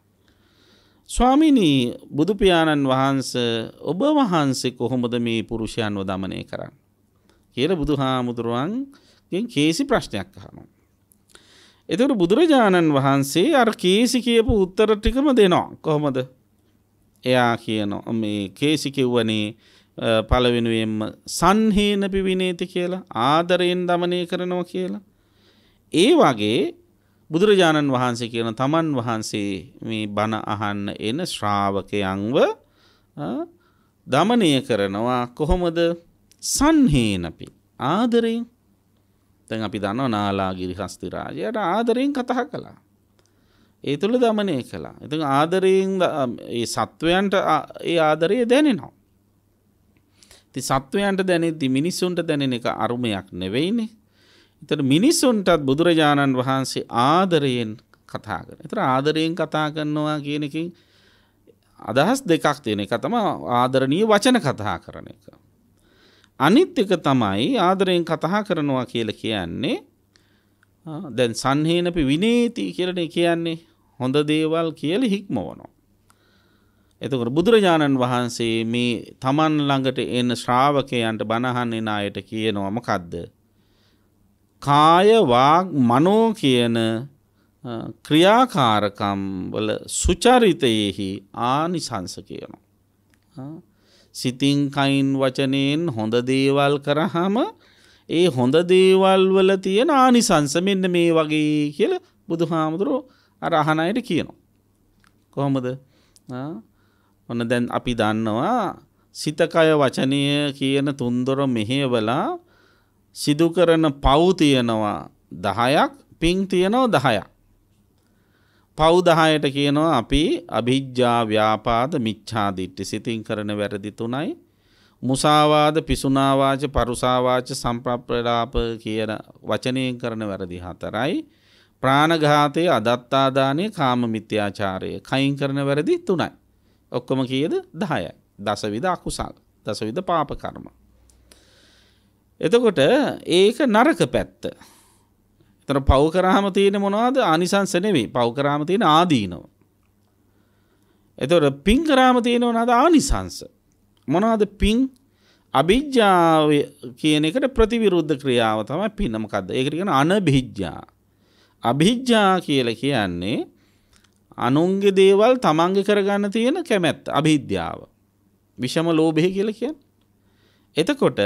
ස්වාමීනි බුදු පියාණන් වහන්සේ ඔබ වහන්සේ කොහොමද මේ පුරුෂයන්ව දමනය කරන්නේ කියලා බුදුහාමුදුරුවන්ගෙන් කේසි ප්‍රශ්නයක් අහනවා. එතකොට බුදුරජාණන් වහන්සේ අර කේසි කියපු උත්තර ටිකම දෙනවා. කොහොමද? එයා කියනවා මේ කේසි කිව්වනේ පළවෙනුවෙන්ම සංහේන පිවිනේති කියලා ආදරයෙන් දමනය කරනවා කියලා. ඒ වගේ බුදුරජාණන් වහන්සේ කියන තමන් වහන්සේ මේ බණ අහන්න එන ශ්‍රාවකයන්ව දමනය කරනවා කොහොමද? සංහේනපි ආදරයෙන්. දැන් අපි දන්නවා නාලාගිරි හස්තිරාජයට ආදරයෙන් කතා කළා. ඒ තුළ දමනය කළා. ඉතින් ආදරයෙන් ඒ සත්වයන්ට ඒ ආදරය දැනෙනවා. ඉතින් සත්වයන්ට දැනෙද්දි මිනිසුන්ට දැනෙන එක අරුමයක් නෙවෙයිනේ. ඒතර මිනිසුන්ටත් බුදුරජාණන් වහන්සේ ආදරයෙන් කතා කරනවා. ඒතර ආදරයෙන් කතා කරනවා කියන එකෙන් අදහස් දෙකක් තියෙන. එක තමයි ආදරණීය වචන කතා කරන එක. අනිත් එක තමයි ආදරයෙන් කතා කරනවා කියලා කියන්නේ දැන් සංහේනපි විනේති කියලානේ කියන්නේ හොඳ දේවල් කියලා හික්මවනවා. එතකොට බුදුරජාණන් වහන්සේ මේ තමන් ළඟට එන ශ්‍රාවකයන්ට බණහන් එන අයට කියනවා මොකද්ද? කාය වාග් මනෝ කියන ක්‍රියාකාරකම් වල සුචරිතයෙහි ආනිසංස කියනවා. සිතින් කයින් වචනයෙන් හොඳ දේවල් කරාම ඒ හොඳ දේවල් වල තියෙන ආනිසංස මෙන්න මේ වගේ කියලා බුදුහාමුදුරුවෝ අර අහන අයට කියනවා. කොහොමද? ඔන්න දැන් අපි දන්නවා සිත කය වචනය කියන තුන්දොර මෙහෙवला සිදු කරන පව් තියෙනවා 10ක් පිං තියෙනවා 10ක්. පව් 10ට කියනවා අපි අභිජ්ජා ව්‍යාපාද මිච්ඡා දිට්ඨි සිතින් කරන වැරදි 3යි. මුසාවාද පිසුනා වාච පරුසා වාච සම්ප්‍රප්‍රලාප කියන වචනයෙන් කරන වැරදි 4යි. ප්‍රාණඝාතයේ අදත්තා දානේ කාම මිත්‍යාචාරය කයින් කරන වැරදි 3යි. ඔක්කොම කීයද 10යි. දසවිධ අකුසල දසවිධ පාප කර්ම. එතකොට ඒක නරක පැත්ත. එතන පව් කරාම තියෙන මොනවද? ආනිසංස නෙවෙයි. පව් කරාම තියෙන ආදීනව. එතකොට පින් කරාම තියෙන මොනවද? ආනිසංස. මොනවද පින්? අභිජ්ජාව කියන එකට ප්‍රතිවිරුද්ධ ක්‍රියාව තමයි පින. මොකද්ද? ඒකට කියන අනභිජ්ජා. අභිජ්ජා කියලා කියන්නේ අනුන්ගේ දේවල් තමන්ගේ කරගන්න තියෙන කැමැත්ත. අභිද්‍යාව. විෂම ලෝභය කියලා කියන්නේ. එතකොට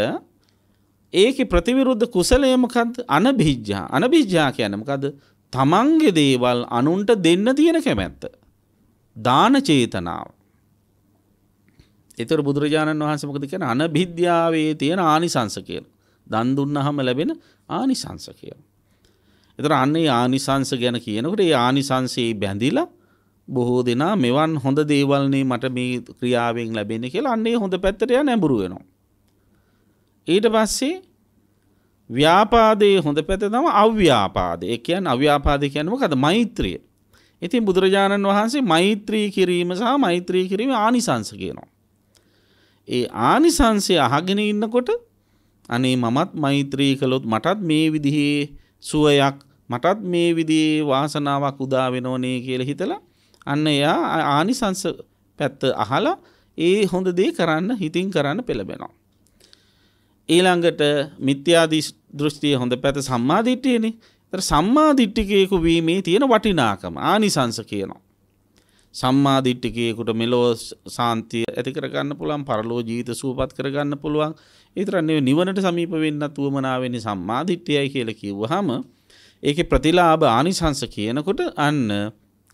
ඒකේ ප්‍රතිවිරුද්ධ කුසලය මොකද්ද? අනභිජ්ජා. අනභිජ්ජා කියන්නේ මොකද්ද? තමන්ගේ දේවල් අනුන්ට දෙන්න තියෙන කැමැත්ත. දාන චේතනාව. ඒතර බුදුරජාණන් වහන්සේ මොකද කියන්නේ? අනභිද්‍යාවේ තියෙන ආනිසංස කියලා. දන් දුන්නාම ලැබෙන ආනිසංස කියලා. ඒතර අන්නේ ආනිසංස ගැන කියනකොට ඒ ආනිසංසයේ බැඳිලා බොහෝ දෙනා මෙවන් හොඳ දේවල් නේ මට මේ ක්‍රියාවෙන් ලැබෙන්නේ කියලා අන්නේ හොඳ පැත්තට යන ඇඹුරු වෙනවා. ඊට පස්සේ ව්‍යාපාදයේ හොඳ පැත්ත තමයි අව්‍යාපාදය. ඒ කියන්නේ අව්‍යාපාදය කියන්නේ මොකද්ද? මෛත්‍රිය. ඉතින් බුදුරජාණන් වහන්සේ මෛත්‍රී කිරීම සහ මෛත්‍රී කිරීමේ ආනිසංස කියනවා. ඒ ආනිසංසය අහගෙන ඉන්නකොට අනේ මමත් මෛත්‍රී කළොත් මටත් මේ විදිහේ සුවයක් මටත් මේ විදිහේ වාසනාවක් උදා වෙනෝනේ කියලා හිතලා අන්න එයා ආනිසංස පැත්ත අහලා ඒ හොඳ දේ කරන්න හිතින් කරන්න පෙළඹෙනවා. ඊළඟට මිත්‍යා දෘෂ්ටිය හොඳ පැත්ත සම්මා දිට්ඨියනේ. ඒතර සම්මා දිට්ඨිකයෙකු වීමේ තියෙන වටිනාකම ආනිසංස කියනවා. සම්මා දිට්ඨිකයෙකුට මෙලෝ සාන්තිය ඇති කරගන්න පුළුවන්, පරලෝ ජීවිත සුවපත් කරගන්න පුළුවන්. ඒතර නෙවෙයි නිවනට සමීප වෙන්නත් උවමනා වෙන්නේ සම්මා දිට්ඨියයි කියලා කිව්වහම ඒකේ ප්‍රතිලාභ ආනිසංස කියනකොට අන්න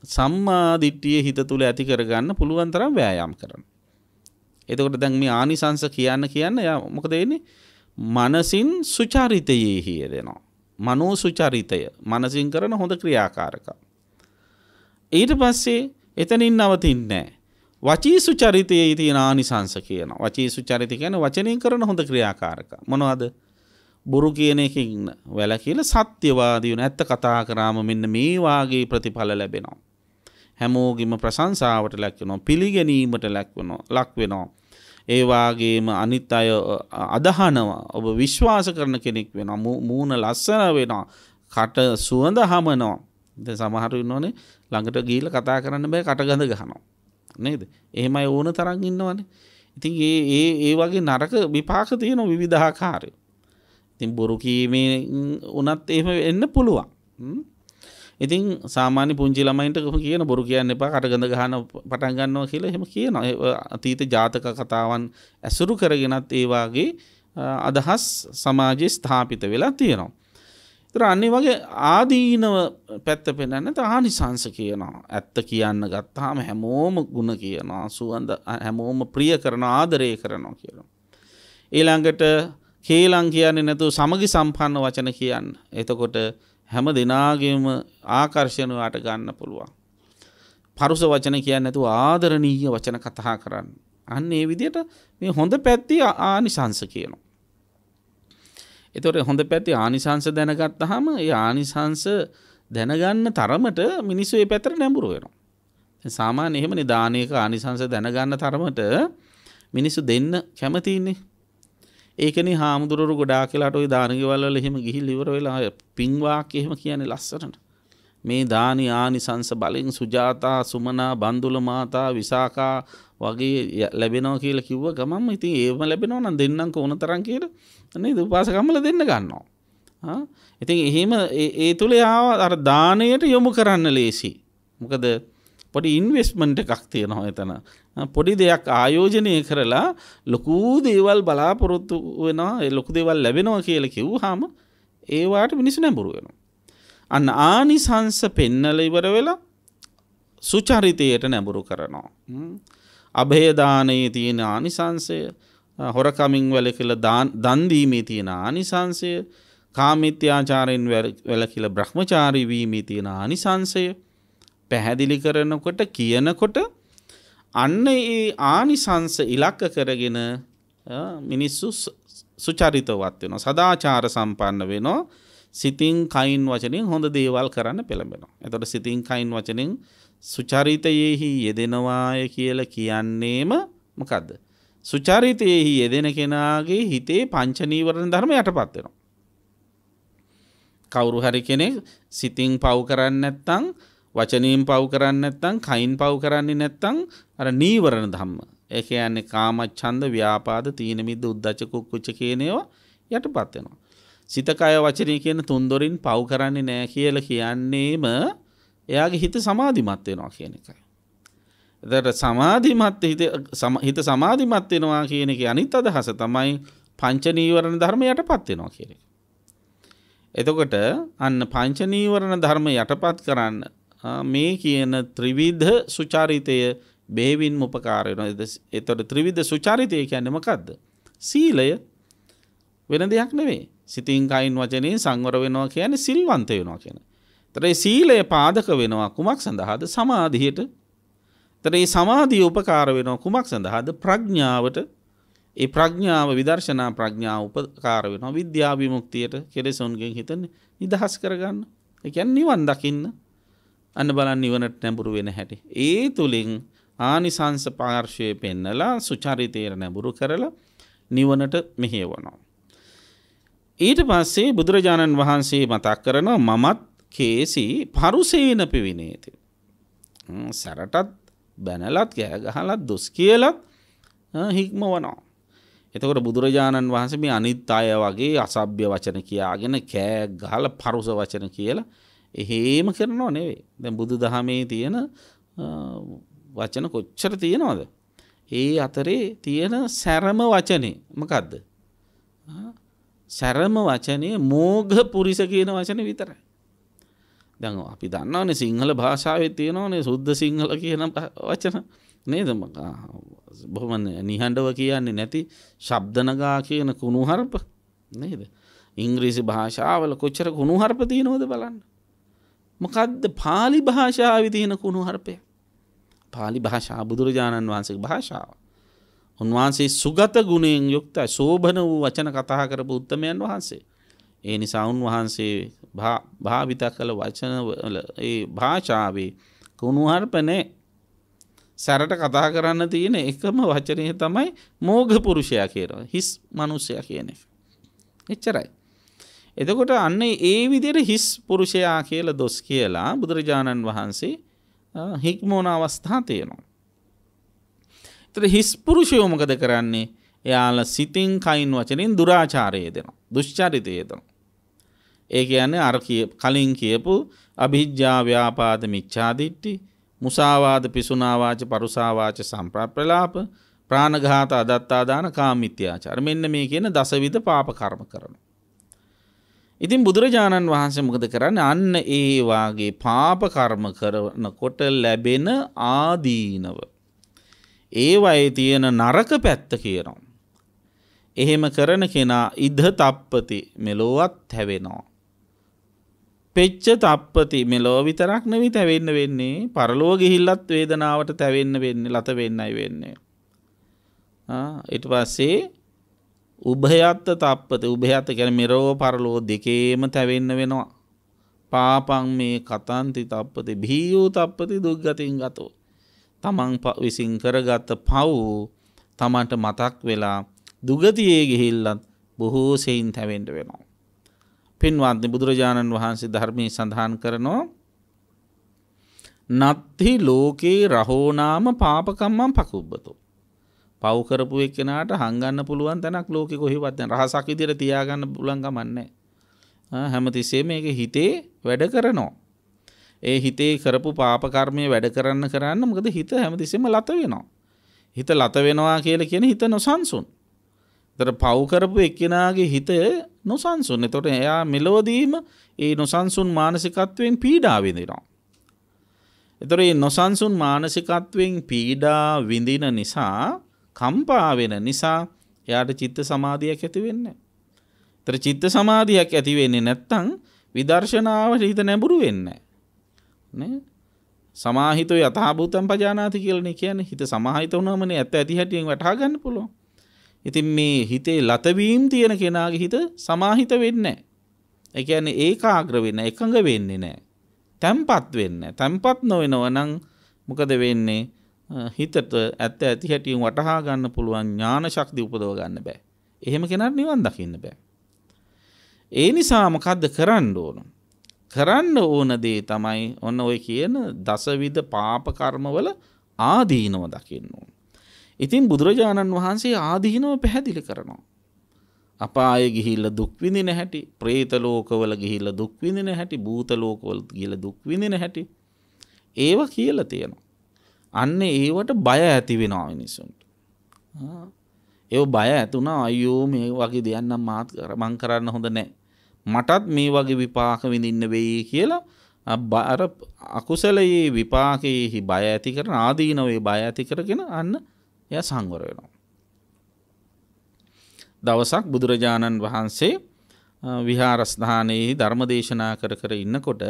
සම්මා දිට්ඨිය හිත තුළ ඇති කරගන්න පුළුවන් තරම් වෑයම් කරනවා. එතකොට දැන් මේ ආනිසංස කියන්න යා මොකද වෙන්නේ? මනසින් සුචරිතයෙහි යෙදෙනවා. මනෝ සුචරිතය මනසින් කරන හොඳ ක්‍රියාකාරකම්. ඊට පස්සේ එතනින් නවතින්නේ නැහැ. වචී සුචරිතයේ තියෙන ආනිසංස කියනවා. වචී සුචරිත කියන්නේ වචනෙන් කරන හොඳ ක්‍රියාකාරකම්. මොනවද? බොරු කියන එකකින් වැළකීලා සත්‍යවාදී වෙන ඇත්ත කතා කරාම මෙන්න මේ වාගේ ප්‍රතිඵල ලැබෙනවා. හැමෝගෙම ප්‍රශංසාවට ලක් වෙනවා, පිළිගැනීමට ලක් වෙනවා. ඒ වාගේම අනිත් අය අදහනවා, ඔබ විශ්වාස කරන කෙනෙක් වෙනවා, මූණ ලස්සන වෙනවා, කට සුවඳ හමනවා. දැන් සමහරු ඉන්නෝනේ ළඟට ගිහිල්ලා කතා කරන්න බෑ, කට ගඳ ගහනවා. නේද? එහෙමයි ඕන තරම් ඉන්නවනේ. ඉතින් ඒ වගේ නරක විපාක තියෙන විවිධාකාරය. ඉතින් බොරු කීමේ උනත් එහෙම එන්න පුළුවන්. ඉතින් සාමාන්‍ය පුංචි ළමයින්ට කියන බොරු කියන්න එපා, කටගඳ ගහන පටන් ගන්නවා කියලා එහෙම කියනවා. අතීත ජාතක කතාවන් ඇසුරු කරගෙනත් ඒ වාගේ අදහස් සමාජයේ ස්ථාපිත වෙලා තියෙනවා. ඒතර අනිත් වගේ ආදීනව පැත්ත පෙන්නන්න ආනිසංස කියනවා. ඇත්ත කියන්න ගත්තාම හැමෝම ಗುಣ කියනවා, සුවඳ හැමෝම ප්‍රිය කරනවා, ආදරය කරනවා කියනවා. ඊළඟට කේලම් කියන්නේ නැතුව සමගි සම්පන්න වචන කියන්න. එතකොට හැම දිනාගෙම ආකර්ෂණයට ගන්න පුළුවන්. පරුස වචන කියන්නේ නැතුව ආදරණීය වචන කතා කරන්න. අන්න ඒ විදිහට මේ හොඳ පැත්තේ ආනිසංස කියනවා. ඒතකොට හොඳ පැත්තේ ආනිසංස දැනගත්තාම ඒ ආනිසංස දැනගන්න තරමට මිනිස්සු ඒ පැත්තට නැඹුරු වෙනවා. දැන් සාමාන්‍ය එහෙමනේ දානයක ආනිසංස දැනගන්න තරමට මිනිස්සු දෙන්න කැමතිනේ. ඒකනේ හාමුදුරුවෝ ගොඩාක් වෙලාට ওই දාන ගෙවල් වල එහෙම ගිහිල්ලා ඉවර වෙලා පින් වාක්‍ය එහෙම කියන්නේ ලස්සනට. මේ දානි ආනිසංස බලෙන් සුජාතා, සුමනා, බන්දුල මාතා, විසාකා වගේ ලැබෙනවා කියලා කිව්ව ගමන්ම ඉතින් ඒව ලැබෙනවා නම් දෙන්නම් කොන තරම් කියලා නේද උපාසකම්මල දෙන්න ගන්නවා. ඉතින් එහෙම ඒ තුල අර දාණයට යොමු කරන්න ලේසි. මොකද පොඩි ඉන්වෙස්ට්මන්ට් එකක් තියෙනවා එතන. පොඩි දෙයක් ආයෝජනය කරලා ලොකු දේවල් බලාපොරොත්තු වෙනවා, ඒ ලොකු දේවල් ලැබෙනවා කියලා කිව්වහම ඒවට මිනිස්සු නැඹුරු වෙනවා. අන්න ආනිසංස පෙන්නල ඉවර වෙලා සුචරිතයට නැඹුරු කරනවා. අභය දානයේ තියෙන ආනිසංසය, හොරකමින් වැළකීලා දන් දීමේ තියෙන ආනිසංසය, කාමිත්‍යාචාරයෙන් වැළකීලා බ්‍රහ්මචාරී වීමේ තියෙන ආනිසංසය පැහැදිලි කරනකොට කියනකොට අන්න ඒ ආනිසංස ඉලක්ක කරගෙන මිනිස්සු සුචරිතවත් වෙනවා, සදාචාර සම්පන්න වෙනවා, සිතින් කයින් වචනෙන් හොඳ දේවල් කරන්න පෙළඹෙනවා. එතකොට සිතින් කයින් වචනෙන් සුචරිතයෙහි යෙදෙනවාය කියලා කියන්නේම මොකද්ද? සුචරිතයෙහි යෙදෙන කෙනාගේ හිතේ පංච නීවරණ ධර්ම යටපත් වෙනවා. කවුරු හරි කෙනෙක් සිතින් පව් කරන්නේ නැත්නම්, වචනයෙන් පව් කරන්නේ නැත්නම්, කයින් පව් කරන්නේ නැත්නම් අර නීවරණ ධම්ම. ඒ කියන්නේ කාමච්ඡන්ද, ව්‍යාපාද, තීන මිද්ද, උද්ධච්ච කුක්කුච්ච කියන ඒවා යටපත් වෙනවා. සිත කය වචනය කියන තුන්දොරින් පව් කරන්නේ නැහැ කියලා කියන්නේම එයාගේ හිත සමාධිමත් වෙනවා කියන එකයි. එතකොට සමාධිමත් හිත සමාධිමත් වෙනවා කියන එකේ අනිත් අදහස තමයි පංච නීවරණ ධර්ම යටපත් වෙනවා කියන එක. එතකොට අන්න පංච නීවරණ ධර්ම යටපත් කරන්න මේ කියන ත්‍රිවිධ සුචරිතය බෙහෙවින්ම උපකාර වෙනවා. එතකොට ත්‍රිවිධ සුචරිතය කියන්නේ මොකද්ද? සීලය වෙන දෙයක් නෙවෙයි. සිතින් කයින් වචනේ සංවර වෙනවා කියන්නේ සිල්වන්ත වෙනවා කියන. ඒතර ඒ සීලය පාදක වෙනවා කුමක් සඳහාද? සමාධියට. ඒතර ඒ සමාධිය උපකාර වෙනවා කුමක් සඳහාද? ප්‍රඥාවට. ඒ ප්‍රඥාව විදර්ශනා ප්‍රඥාව උපකාර වෙනවා විද්‍යා විමුක්තියට, කෙලෙසුන්ගෙන් හිත නිදහස් කරගන්න. ඒ කියන්නේ නිවන් දකින්න. අන්න බලන්න නිවනට නැඹුරු වෙන හැටි. ඒ තුලින් ආනිසංස පාර්ශ්වයේ පෙන්නලා සුචරිතයට නැඹුරු කරලා නිවනට මෙහෙවනවා. ඊට පස්සේ බුදුරජාණන් වහන්සේ මතක් කරනවා මමත් කේසි පරුසේන පිවිනේති. සරටත් බැනලත් ගෑ ගහලත් දොස් කියලත් හික්මවනවා. එතකොට බුදුරජාණන් වහන්සේ මේ අනිත් අය වගේ අසභ්‍ය වචන කියාගෙන කෑ ගහලා පරුස වචන කියලා එහෙම කරනව නෙවෙයි. දැන් බුදුදහමේ තියෙන වචන කොච්චර තියෙනවද? ඒ අතරේ තියෙන සැරම වචනේ මොකද්ද? සැරම වචනේ මෝඝ පුරිස කියන වචනේ විතරයි. දැන් අපි දන්නවනේ සිංහල භාෂාවේ තියෙනවනේ සුද්ධ සිංහල කියන වචන. නේද? බොහොම නිහඬව කියන්නේ නැති ශබ්දනගා කියන කුණුහරුප නේද? ඉංග්‍රීසි භාෂාවල කොච්චර කුණුහරුප තියෙනවද බලන්න. මොකද්ද පාලි භාෂාවේ තියෙන කුණුහරුපය? පාලි භාෂාව බුදුරජාණන් වහන්සේගේ භාෂාව. උන්වහන්සේ සුගත ගුණයෙන් යුක්තයි. සෝභන වූ වචන කතා කරපු උත්තමයන් වහන්සේ. ඒ නිසා උන්වහන්සේ භාවිත කළ වචන ඒ භාෂාවේ කුණුහරුප නැහැ. සැරට කතා කරන්න තියෙන එකම වචනය තමයි මෝඝ පුරුෂයා කියනවා. හිස් මිනිසයා කියන එක. එච්චරයි. එතකොට අන්න ඒ විදිහට හිස් පුරුෂයා කියලා දොස් කියලා බුදුරජාණන් වහන්සේ හික්මෝන අවස්ථා තියෙනවා. ඒතර හිස් පුරුෂයෝ මොකද කරන්නේ? එයාලා සිතින් කයින් වචනෙන් දුරාචාරය දෙනවා. දුෂ්චරිතය දෙනවා. ඒ කියන්නේ අර කලින් කියපු අභිජ්ජා ව්‍යාපාද මිච්ඡාදිට්ඨි, මුසාවාද පිසුනාවාච පරුසාවාච සම්ප්‍රප්‍රලාප, ප්‍රාණඝාත අදත්තාදාන කාමිත්‍යාචාර. මෙන්න මේ කියන දසවිධ පාප කර්ම කරනවා. ඉතින් බුදුරජාණන් වහන්සේ මොකද කරන්නේ? අන්න ඒ වාගේ පාප කර්ම කරනකොට ලැබෙන ආදීනව, ඒවයේ තියෙන නරක පැත්ත කියනවා. එහෙම කරන කෙනා ඉද තප්පති, මෙලොවත් හැවෙනවා. පෙච්ච තප්පති, මෙලොව විතරක් නෙවෙයි තැවෙන්න වෙන්නේ, පරලොව ගිහිල්ලත් වේදනාවට තැවෙන්න වෙන්නේ, ලත වෙන්නයි වෙන්නේ. ඊට පස්සේ උභයත්ත තප්පති, උභයත්ත කියන්නේ මෙරෝ පරලෝ දෙකේම තැවෙන්න වෙනවා. පාපං මේ කතන්ති තප්පති, භීයෝ තප්පති දුක්ගතින් ගතෝ. තමන් විසින් කරගත් පව් තමන්ට මතක් වෙලා දුගතියේ ගිහිල්ලත් බොහෝ සෙයින් තැවෙන්න වෙනවා. පින්වත්නි, බුදුරජාණන් වහන්සේ ධර්මයේ සඳහන් කරනවා නත්ති ලෝකේ රහෝනාම පාපකම්මං පකුබ්බතෝ. පව් කරපු එක්කෙනාට හංගන්න පුළුවන් තැනක් ලෝකේ කොහෙවත් නැහැ. රහසක් විදියට තියාගන්න පුළුවන් කමක් නැහැ. හැමතිස්සෙම මේක හිතේ වැඩ කරනවා. ඒ හිතේ කරපු පාප කර්මයේ වැඩ කරන්න මොකද හිත හැමතිස්සෙම ලත වෙනවා. හිත ලත වෙනවා කියලා කියන හිත නොසන්සුන්. ඒතර පව් කරපු එක්කෙනාගේ හිත නොසන්සුන්. එතකොට එයා මෙලොවදීම ඒ නොසන්සුන් මානසිකත්වයෙන් පීඩා විඳිනවා. ඒතර මේ නොසන්සුන් මානසිකත්වයෙන් පීඩා විඳින නිසා, කම්පා වෙන නිසා එයාට චිත්ත සමාධියක් ඇති වෙන්නේ නැහැ. ඒතර චිත්ත සමාධියක් ඇති වෙන්නේ නැත්නම් විදර්ශනාවට හිත නැඹුරු වෙන්නේ නැහැ. සමාහිතෝ යථාභූතං පජානාති කියලානේ කියන්නේ. හිත සමාහිත වුණාමනේ ඇත්ත ඇති හැටියෙන් වටහා ගන්න පුළුවන්. ඉතින් මේ හිතේ ලතවීම් තියෙන කෙනාගේ හිත සමාහිත වෙන්නේ නැහැ. ඒ කියන්නේ ඒකාග්‍ර වෙන්නේ, එකඟ වෙන්නේ නැහැ. තැම්පත් වෙන්නේ. තැම්පත් නොවෙනවා නම් මොකද වෙන්නේ? හිතට ඇත්ත ඇති හැටියෙන් වටහා ගන්න පුළුවන් ඥාන ශක්තිය උපදව ගන්න බෑ. එහෙම කෙනාට නිවන් දකින්න බෑ. ඒ නිසා මොකද්ද කරන්න ඕන? කරන්න ඕන දේ තමයි ඔන්න ඔය කියන දසවිධ පාප කර්මවල ආදීනව දකින්න ඕන. ඉතින් බුදුරජාණන් වහන්සේ ආදීනව පැහැදිලි කරනවා. අපායේ ගිහිල්ලා දුක් විඳින හැටි, പ്രേත ලෝකවල ගිහිල්ලා දුක් විඳින හැටි, භූත ලෝකවල ගිහිල්ලා දුක් විඳින හැටි ඒව කියලා තියෙනවා. අන්න ඒවට බය ඇති වෙනවා මිනිසුන්ට. ඒව බය ඇතුණා අයියෝ මේ වගේ දෙයක් නම් මං කරන්න හොඳ නැහැ. මටත් මේ වගේ විපාක විඳින්න වෙයි කියලා අර අකුසලයේ විපාකයේ බය ඇති කරන ආදීනවේ බය ඇති කරගෙන අන්න එයා සංවර වෙනවා. දවසක් බුදුරජාණන් වහන්සේ විහාරස්ථානයේ ධර්ම දේශනා කර ඉන්නකොට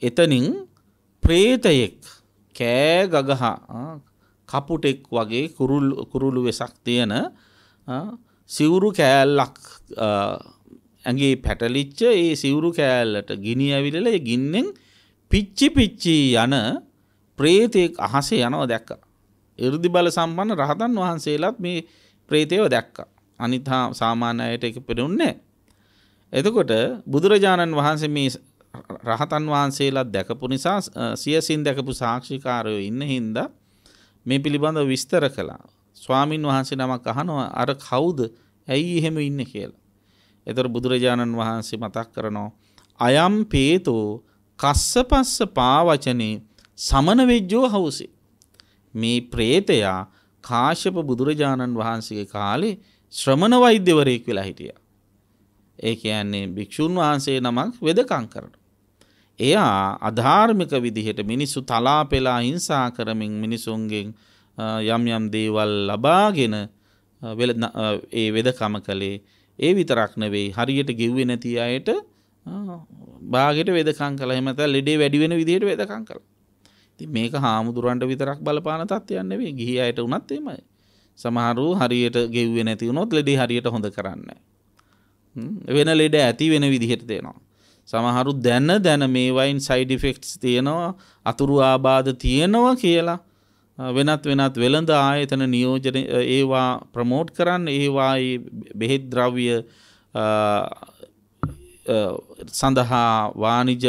එතනින් ප්‍රේතයෙක් කෑ ගගහ කපුටෙක් වගේ කුරුළු වෙසක් තියෙන සිවුරු කෑල්ලක් ඇඟේ පැටලිච්ච ඒ සිවුරු කෑල්ලට ගිනි ඇවිලලා ඒ ගින්නෙන් පිච්චි යන ප්‍රේතෙක් අහසේ යනවා දැක්කා. 이르දි බල සම්පන්න රහතන් වහන්සේලාත් මේ ප්‍රේතයව දැක්කා. අනිත් සාමාන්‍ය අයට ඒක පෙනුන්නේ. එතකොට බුදුරජාණන් වහන්සේ මේ රහතන් වහන්සේලා දැකපු නිසා සියසින් දැකපු සාක්ෂිකාරයෝ ඉන්න හින්දා මේ පිළිබඳව විස්තර කළා. ස්වාමින් වහන්සේ නමක් අහනවා අර කවුද? ඇයි එහෙම ඉන්නේ කියලා. එතකොට බුදුරජාණන් වහන්සේ මතක් කරනවා අයම් පේතෝ කස්සපස්ස පාවචනේ සමන වෙජ්ජෝ හවුසේ. මේ ප්‍රේතයා කාශ්‍යප බුදුරජාණන් වහන්සේගේ කාලේ ශ්‍රමණ වෛද්‍යවරයෙක් වෙලා හිටියා. ඒ කියන්නේ භික්ෂුන් වහන්සේ නමක් වෙදකම් කරනවා. එයා අධාර්මික විදිහට මිනිස්සු තලා පෙලා හිංසා කරමින් මිනිසුන්ගෙන් යම් යම් දේවල් ලබාගෙන ඒ වෙදකම කළේ. ඒ විතරක් නෙවෙයි හරියට ගෙව්වේ නැති අයට බාගෙට වෙදකම් කළා. එහෙම නැත්නම් ලෙඩේ වැඩි වෙන විදිහට වෙදකම් කළා. ඉතින් මේක හාමුදුරන්ට විතරක් බලපාන තත්ත්වයක් නෙවෙයි. ගිහි අයට උනත් එහෙමයි. සමහරු හරියට ගෙව්වේ නැති වුණොත් ලෙඩේ හරියට හොඳ කරන්නේ නැහැ. වෙන ලෙඩ ඇති වෙන විදිහට දෙනවා. සමහරු දැන මේවයින් සයිඩ් ඉෆෙක්ට්ස් තියෙනවා, අතුරු ආබාධ තියෙනවා කියලා වෙනත් වෙළඳ ආයතන නියෝජන ඒවා ප්‍රමෝට් කරන්න, ඒවා බෙහෙත් ද්‍රව්‍ය සඳහා වාණිජ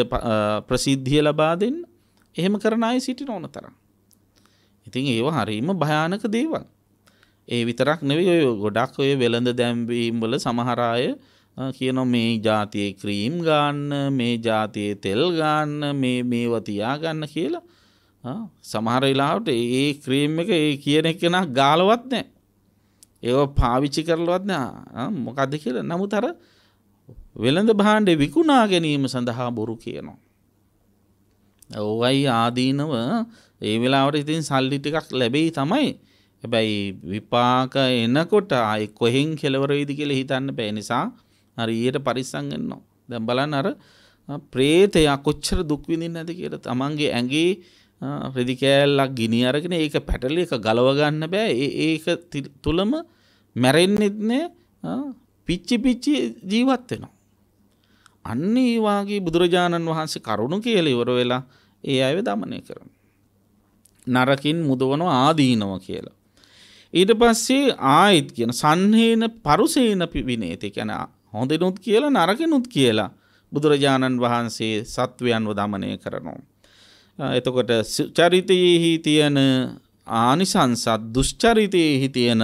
ප්‍රසිද්ධිය ලබා දෙන්න එහෙම කරන අය සිටින ඕන තරම්. ඉතින් ඒවා හරීම භයානක දේවල්. ඒ විතරක් නෙවෙයි ඔය ගොඩක් ඔය වෙළඳ දැන්වීම් වල සමහර අය කියනවා මේ જાතියේ ක්‍රීම් ගන්න, මේ જાතියේ තෙල් ගන්න, මේව තියා ගන්න කියලා. සමහර වෙලාවට ඒ ක්‍රීම් එක ඒ කියන එක නා ගාලවත් නැහැ. ඒව පාවිච්චි කරලවත් නැහැ. මොකද්ද කියලා. නමුත් අර වෙළඳ භාණ්ඩේ විකුණා ගැනීම සඳහා බොරු කියනවා. ඔවයි ආදීනව ඒ වෙලාවට ඉතින් සල්ලි ටිකක් ලැබෙයි තමයි. හැබැයි විපාක එනකොට ආයි කොහෙන් කෙලවර වෙයිද කියලා හිතන්න බෑ. නිසා හරියට පරිස්සම් වෙන්න ඕන. දැන් බලන්න අර ප්‍රේතයා කොච්චර දුක් විඳින්නේ නැද කියලා. තමන්ගේ ඇඟේ රෙදි කෑල්ලක් ගිනි අරගෙන ඒක පැටලි එක ගලව ගන්න බෑ. ඒක තුලම මැරෙන්නෙත් නෑ. පිච්චි ජීවත් වෙනවා. අන්න ඒ වාගේ බුදුරජාණන් වහන්සේ කරුණු කියලා ඉවර වෙලා ඒ අයව දමනය කරනවා. නරකින් මුදවන ආදීනව කියලා. ඊට පස්සේ ආයිත් කියන සංහේන පරුසේන විනේති කියන හොඳිනුත් කියලා නරකිනුත් කියලා බුදුරජාණන් වහන්සේ සත්වයන්ව දමනය කරනවා. එතකොට චරිතයේහි තියෙන ආනිසංසත් දුෂ්චරිතයේහි තියෙන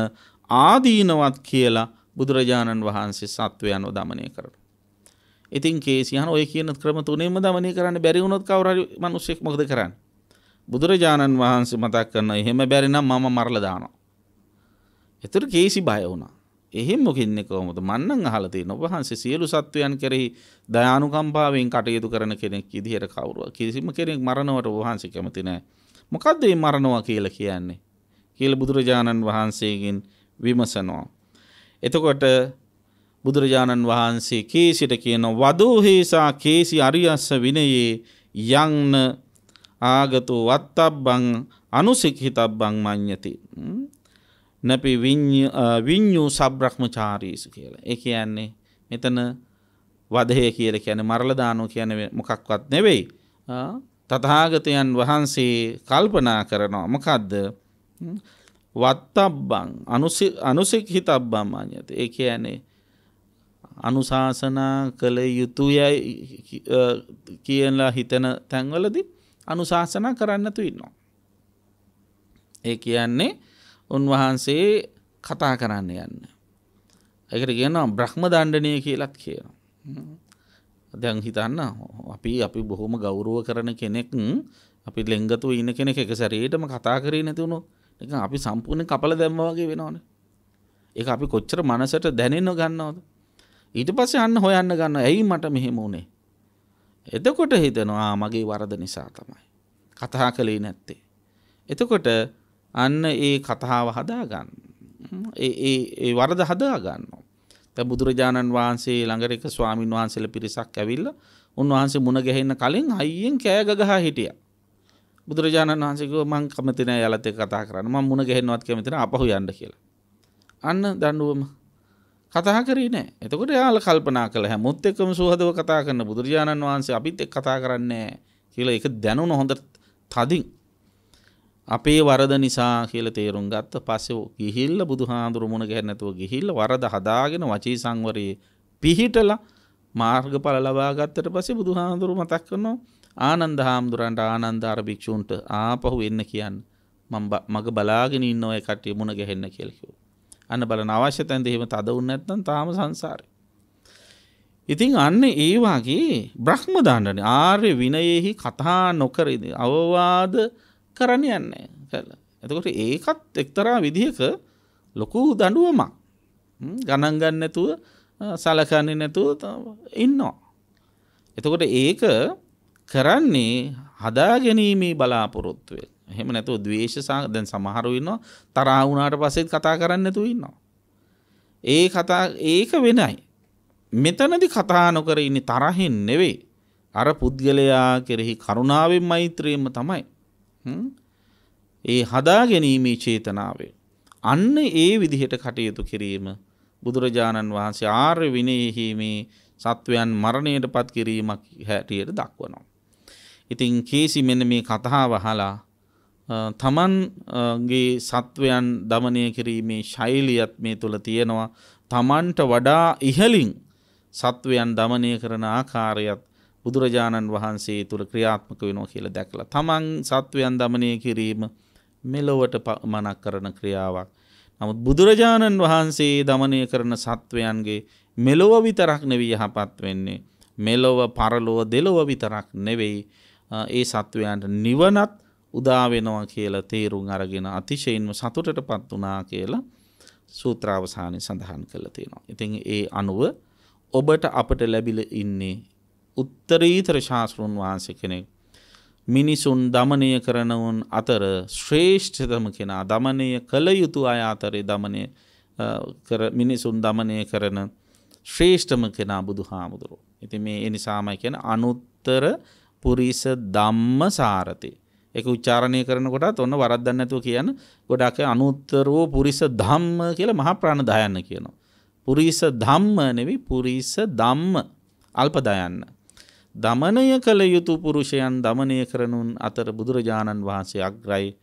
ආදීනවත් කියලා බුදුරජාණන් වහන්සේ සත්වයන්ව දමනය කරනවා. ඉතින් කේසියන් ඔය කියන ක්‍රම තුනෙන්ම දමනය කරන්න බැරි වුණොත් කවුරු හරි මිනිස්සෙක් මොකද කරන්නේ? බුදුරජාණන් වහන්සේ මතක් කරන එහෙම බැරි නම් මම මරලා දානවා. ඒතර කේසි බය වුණා. එහෙම මොකින්නේ කොහොමද? මන්නම් අහලා තියෙනවා. ඔබ වහන්සේ සියලු සත්වයන් කෙරෙහි දයානුකම්පාවෙන් කටයුතු කරන කෙනෙක් විදිහට කවුරු කිසිම කෙනෙක් මරණවට ඔබ වහන්සේ කැමති නැහැ. මොකද්ද මේ මරණවා කියලා කියන්නේ? කියලා බුදුරජාණන් වහන්සේගෙන් විමසනවා. එතකොට බුදුරජාණන් වහන්සේ කේසිට කියන වදෝහේසා කේසි අරියස්ස විනයේ යන්න ආගතෝ වත්තබ්බං අනුසික්හිතබ්බං මඤ්ඤති නපි විඤ්ඤු සබ්‍රහ්මචාරීසු කියලා. ඒ කියන්නේ මෙතන වදහේ කියලා කියන්නේ මරලා දානෝ කියන්නේ මොකක්වත් නෙවෙයි. තථාගතයන් වහන්සේ කල්පනා කරනවා මොකද්ද? වත්තබ්බං අනුසික්හිතබ්බං මඤ්ඤති. ඒ කියන්නේ අනුශාසනා කළ යුතුයයි කියලා හිතන තැන්වලදී අනුශාසනා කරන්නතු ඉන්නවා. ඒ කියන්නේ උන්වහන්සේ කතා කරන්න යන්න. ඒකට කියනවා බ්‍රහ්ම දණ්ඩනය කියලාත් කියනවා. දැන් හිතන්න අපි බොහොම ගෞරව කරන කෙනෙක් අපි ලෙන්ගතුව ඉන්න කෙනෙක් එක සැරේටම කතා කරේ නැති වුණොත් නිකන් අපි සම්පූර්ණයෙන් කපලා දැම්මා වගේ වෙනවනේ. ඒක අපි කොච්චර මනසට දැනෙන්න ගන්නවද? ඊට පස්සේ අන්න හොයන්න ගන්නවා ඇයි මට මෙහෙම වුනේ. එතකොට හිතනවා මගේ වරද නිසා තමයි කතා කළේ නැත්තේ. එතකොට අන්න ඒ කතාව හදා ගන්න. ඒ වරද හදා ගන්නවා. දැන් බුදුරජාණන් වහන්සේ ළඟට එක ස්වාමින් වහන්සේලා පිරිසක් ඇවිල්ලා උන්වහන්සේ මුණ ගැහෙන්න කලින් අයියෙන් කෑ ගගහා හිටියා. බුදුරජාණන් වහන්සේ කිව්වා මං කැමති නෑ යාලත් එක්ක කතා කරන්න. මං මුණ ගැහෙන්නවත් කැමති නෑ අපහු යන්න කියලා. අන්න දඬුවම කතා කරේ නෑ. එතකොට යාළ කල්පනා කළා හැමොත් එක්කම සුහදව කතා කරන බුදුරජාණන් වහන්සේ අපිත් එක්ක කතා කරන්නේ නෑ කියලා ඒක දැනුණ හොඳ තදින්. අපේ වරද නිසා කියලා තේරුම් ගත්ත පස්සේ ගිහිල්ලා බුදුහාඳුරු මුණ ගැහෙන්න නැතුව ගිහිල්ලා වරද හදාගෙන වචී සංවරයේ පිහිටලා මාර්ගඵල ලබා ගත්තට පස්සේ බුදුහාඳුරු මතක් කරනවා ආනන්ද හාමුදුරන්ට ආනන්ද අර භික්ෂුන්ට ආපහු එන්න කියන්නේ මග බලාගෙන ඉන්න ඔය කට්ටිය මුණ ගැහෙන්න කියලා කිව්වා. අන්න බලන අවශ්‍ය තැනද එහෙම තද වුනේ නැත්නම් තාම සංසාරේ. ඉතින් අන්න ඒ වාගේ බ්‍රහ්ම දණ්ඩනේ ආර්ය විනයෙහි කතා නොකර අවවාද කරන්නේ නැහැ කියලා. එතකොට ඒකත් එක්තරා විදිහක ලොකු දඬුවමක්. ගණන් ගන්න නැතුව සලකන්නේ නැතුව ඉන්නවා. එතකොට ඒක කරන්නේ හදා ගැනීමේ බලාපොරොත්තුවෙන්. එහෙම නැතුව ද්වේෂ දැන් සමහරව ඉන්නවා තරහ වුණාට පස්සෙත් කතා කරන්නේ නැතුව ඉන්නවා. ඒක වෙනයි. මෙතනදී කතා නොකර ඉන්නේ තරහින් නෙවෙයි. අර පුද්ගලයා කෙරෙහි කරුණාවෙන් මෛත්‍රියෙන්ම තමයි. ඒ හදා ගැනීමේ චේතනාවේ. අන්න ඒ විදිහට කටයුතු කිරීම බුදුරජාණන් වහන්සේ ආර්ය විනයෙහි මේ සත්වයන් මරණයට පත් කිරීමක් හැටියට දක්වනවා. ඉතින් කේසි මෙන්න මේ කතාව අහලා තමන්ගේ සත්වයන් දමනය කිරීමේ ශෛලියත් මේ තුළ තියෙනවා. තමන්ට වඩා ඉහළින් සත්වයන් දමනය කරන ආකාරයත් බුදුරජාණන් වහන්සේ තුළ ක්‍රියාත්මක වෙනවා කියලා දැකලා තමන් සත්වයන් දමනය කිරීම මෙලොවට මනක් කරන ක්‍රියාවක්. නමුත් බුදුරජාණන් වහන්සේ දමනය කරන සත්වයන්ගේ මෙලොව විතරක් නෙවෙයි යහපත් වෙන්නේ. මෙලොව පරලොව දෙලොව විතරක් නෙවෙයි ඒ සත්වයන්ට නිවනත් උදා වෙනවා කියලා තේරුම් අරගෙන අතිශයින්ම සතුටටපත් වුණා කියලා සූත්‍රාවසානයේ සඳහන් කරලා තියෙනවා. ඉතින් ඒ අනුව ඔබට අපට ලැබිලා ඉන්නේ උත්තරීතර ශාස්ත්‍රඥ වහන්සේ කෙනෙක්. මිනිසුන් දමනය කරනවුන් අතර ශ්‍රේෂ්ඨතම කෙනා, දමනය කළ යුතු අය අතරේ දමනය මිනිසුන් දමනය කරන ශ්‍රේෂ්ඨම කෙනා බුදුහාමුදුරුවෝ. ඉතින් මේ ඒ නිසාමයි කියන්නේ අනුත්තර පුරිස ධම්ම සාරති. ඒක උච්චාරණය කරනකොටත් ඔන්න වරද්දක් නැතුව කියන ගොඩක් අනුත්තරෝ පුරිස ධම්ම කියලා මහා ප්‍රාණ දයන්න කියනවා. පුරිස ධම්ම නෙවෙයි පුරිස ධම්ම අල්ප දයන්න. දමනය කළ යුතු පුරුෂයන් දමනය කරනුන් අතර බුදුරජාණන් වහන්සේ අග්‍රයි.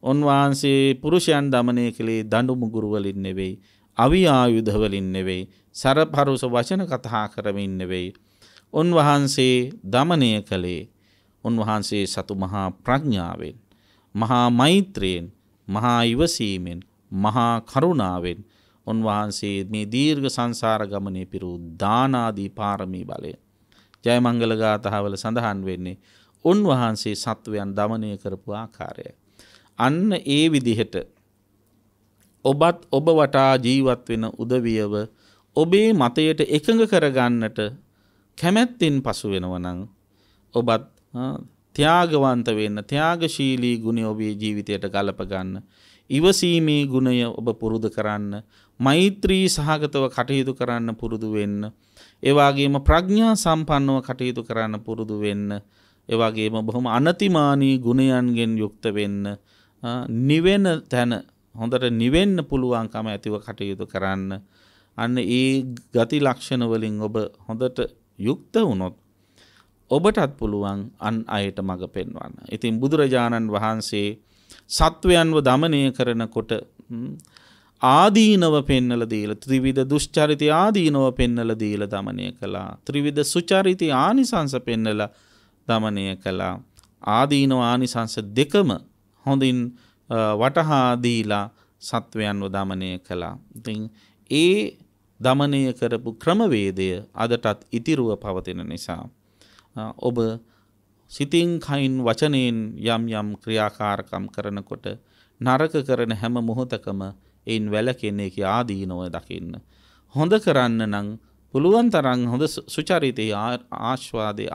උන්වහන්සේ පුරුෂයන් දමනය කළේ දඬු මුගුරු වලින් නෙවෙයි, අවි ආයුධ වලින් නෙවෙයි, සරපරුස වචන කතා කරමින් නෙවෙයි. උන්වහන්සේ දමනය කළේ උන්වහන්සේ සතු මහා ප්‍රඥාවෙන්, මහා මෛත්‍රියෙන්, මහා ඉවසීමෙන්, මහා කරුණාවෙන් උන්වහන්සේ මේ දීර්ඝ සංසාර ගමනේ පිරූ දානාදී පාරමී බලය ජයමංගල ගාථාවල සඳහන් වෙන්නේ උන්වහන්සේ සත්වයන් දමනය කරපු ආකාරය. අන්න ඒ විදිහට ඔබත් ඔබ වටා ජීවත් වෙන උදවියව ඔබේ මතයට එකඟ කරගන්නට කැමැත්තෙන් පසු වෙනවා නම් ඔබත් ත්‍යාගවන්ත වෙන්න, ත්‍යාගශීලී ගුණය ඔබේ ජීවිතයට ගලප ගන්න, ඉවසීමේ ගුණය ඔබ පුරුදු කරන්න, මෛත්‍රී සහගතව කටයුතු කරන්න පුරුදු වෙන්න, ඒ වගේම ප්‍රඥා සම්පන්නව කටයුතු කරන්න පුරුදු වෙන්න, ඒ වගේම බොහොම අනතිමානී ගුණයන්ගෙන් යුක්ත වෙන්න, නිවෙන තැන හොඳට නිවෙන්න පුළුවන්කම ඇතිව කටයුතු කරන්න. අන්න ඒ ගති ලක්ෂණ වලින් ඔබ හොඳට යුක්ත වුණොත් ඔබටත් පුළුවන් අන් අයට මඟ පෙන්වන්න. ඉතින් බුදුරජාණන් වහන්සේ සත්වයන්ව දමනය කරනකොට ආදීනව පෙන්නලා දීලා ත්‍රිවිධ දුෂ්චරිතය ආදීනව පෙන්නලා දීලා දමනය කළා. ත්‍රිවිධ සුචරිතය ආනිසංස පෙන්නලා දමනය කළා. ආදීනව ආනිසංස දෙකම හොඳින් වටහා දීලා සත්වයන්ව දමනය කළා. ඉතින් ඒ දමනය කරපු ක්‍රමවේදය අදටත් ඉතිරුව පවතින නිසා ඔබ සිතින් කයින් වචනයෙන් යම් යම් ක්‍රියාකාරකම් කරනකොට නරක කරන හැම මොහොතකම එයින් වැළකෙන්නේ කී ආදීනව දකින්න. හොඳ කරන්න නම් පුළුවන් තරම් හොඳ සුචරිතයේ ආස්වාදේ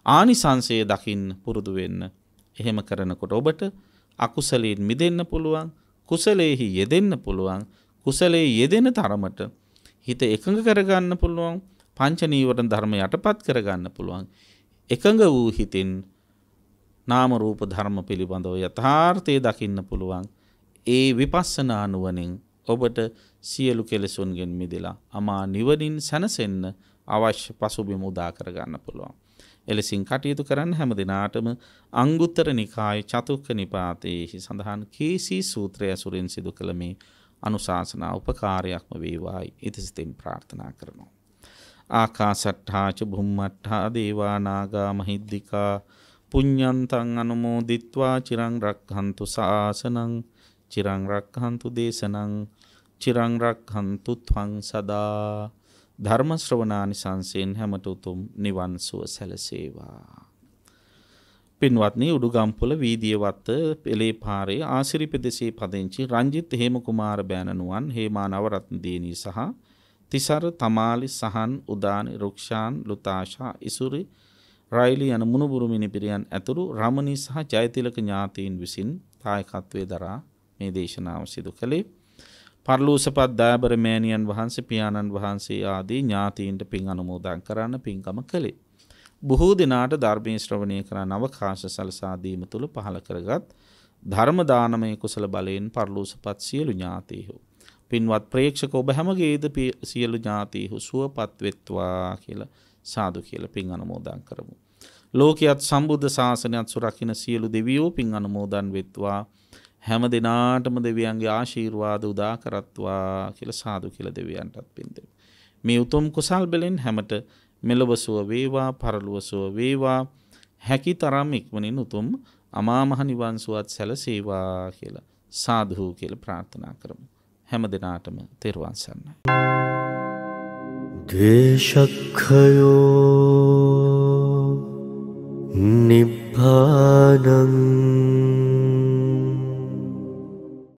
ආනිසංසය දකින්න පුරුදු වෙන්න. එහෙම කරනකොට ඔබට අකුසලයෙන් මිදෙන්න පුළුවන්, කුසලයේහි යෙදෙන්න පුළුවන්, කුසලයේ යෙදෙන තරමට හිත එකඟ කරගන්න පුළුවන්, පංච නීවරණ ධර්ම යටපත් කරගන්න පුළුවන්. එකඟ වූ හිතින් නාම රූප ධර්ම පිළිබඳව යථාර්ථය දකින්න පුළුවන්. ඒ විපස්සනා නුවණින් ඔබට සියලු කෙලෙසුන්ගෙන් මිදලා අමා නිවනින් සැනසෙන්න අවශ්‍ය පසුබිම උදා කරගන්න පුළුවන්. එලෙසින් කටයුතු කරන්න හැම දිනාටම අංගුත්තර නිකාය චතුක්ක නිපාතයේහි සඳහන් කීසී සූත්‍රය ඇසුරින් සිදු කළ මේ අනුශාසනා උපකාරයක්ම වේවායි ඉතිසිතින් ප්‍රාර්ථනා කරනවා. ආකාසට්ඨා ච භුම්මට්ඨා දේවා නාග මහිද්దికා පුඤ්ඤන්තං අනුමෝදිත්වා චිරං රක්ඛන්තු ශාසනං චිරං රක්ඛන්තු දේශනං චිරං රක්ඛන්තු ත්වං සදා. ධර්ම ශ්‍රවණානිසංසයෙන් හැමත උතුම් නිවන් සුව සැලසේවා. පින්වත්නි, උඩුගම්පොළ වීදියවත්ත පෙළේ පාරේ ආසිරිපෙදෙසේ පදිංචි රංජිත් හේමකුමාර බෑණනුවන්, හේමා නවරත්න දියණිය සහ තිසර තමාලි සහන් උදානි රුක්ෂාන් ලුතාෂා ඉසුරි රයිලි යන මුණුබුරු මිනිපිරියන් ඇතුළු රමණී සහ ජයතිලක ඥාතීන් විසින් දායකත්වයේ දරා මේ දේශනාව සිදු කළේ. පර්ලූසපත් දයාබර මෑණියන් වහන්සේ පියාණන් වහන්සේ ආදී ඥාතීන්ට පින් අනුමෝදන් කරන්න පින්කම කළේ. බොහෝ දෙනාට ධර්මයේ ශ්‍රවණය කරන අවකාශ සලසා දීම තුළ පහළ කරගත් ධර්ම දානමය කුසල බලයෙන් පර්ලූසපත් සියලු ඥාතීහු පින්වත් ප්‍රේක්ෂක ඔබ හැමගේද සියලු ඥාතීහු සුවපත් වෙත්වා කියලා සාදු කියලා පින් අනුමෝදන් කරමු. ලෝකයේත් සම්බුද්ධ ශාසනයත් සුරකින්න සියලු දෙවියෝ පින් අනුමෝදන් වෙත්වා. හැම දිනාටම දෙවියන්ගේ ආශිර්වාද උදා කරත්වා කියලා සාදු කියලා දෙවියන්ටත් පින් දෙමු. මේ උතුම් කුසල් බලෙන් හැමත මෙලොව සුව වේවා පරලොව සුව වේවා හැකි තරම් ඉක්මනින් උතුම් අමා මහ නිවන් සුවත් සැලසේවා කියලා සාදු කියලා ප්‍රාර්ථනා කරමු. හැම දිනාටම තෙරුවන් සරණයි. ද්වේෂක්ඛයෝ නිබ්බානං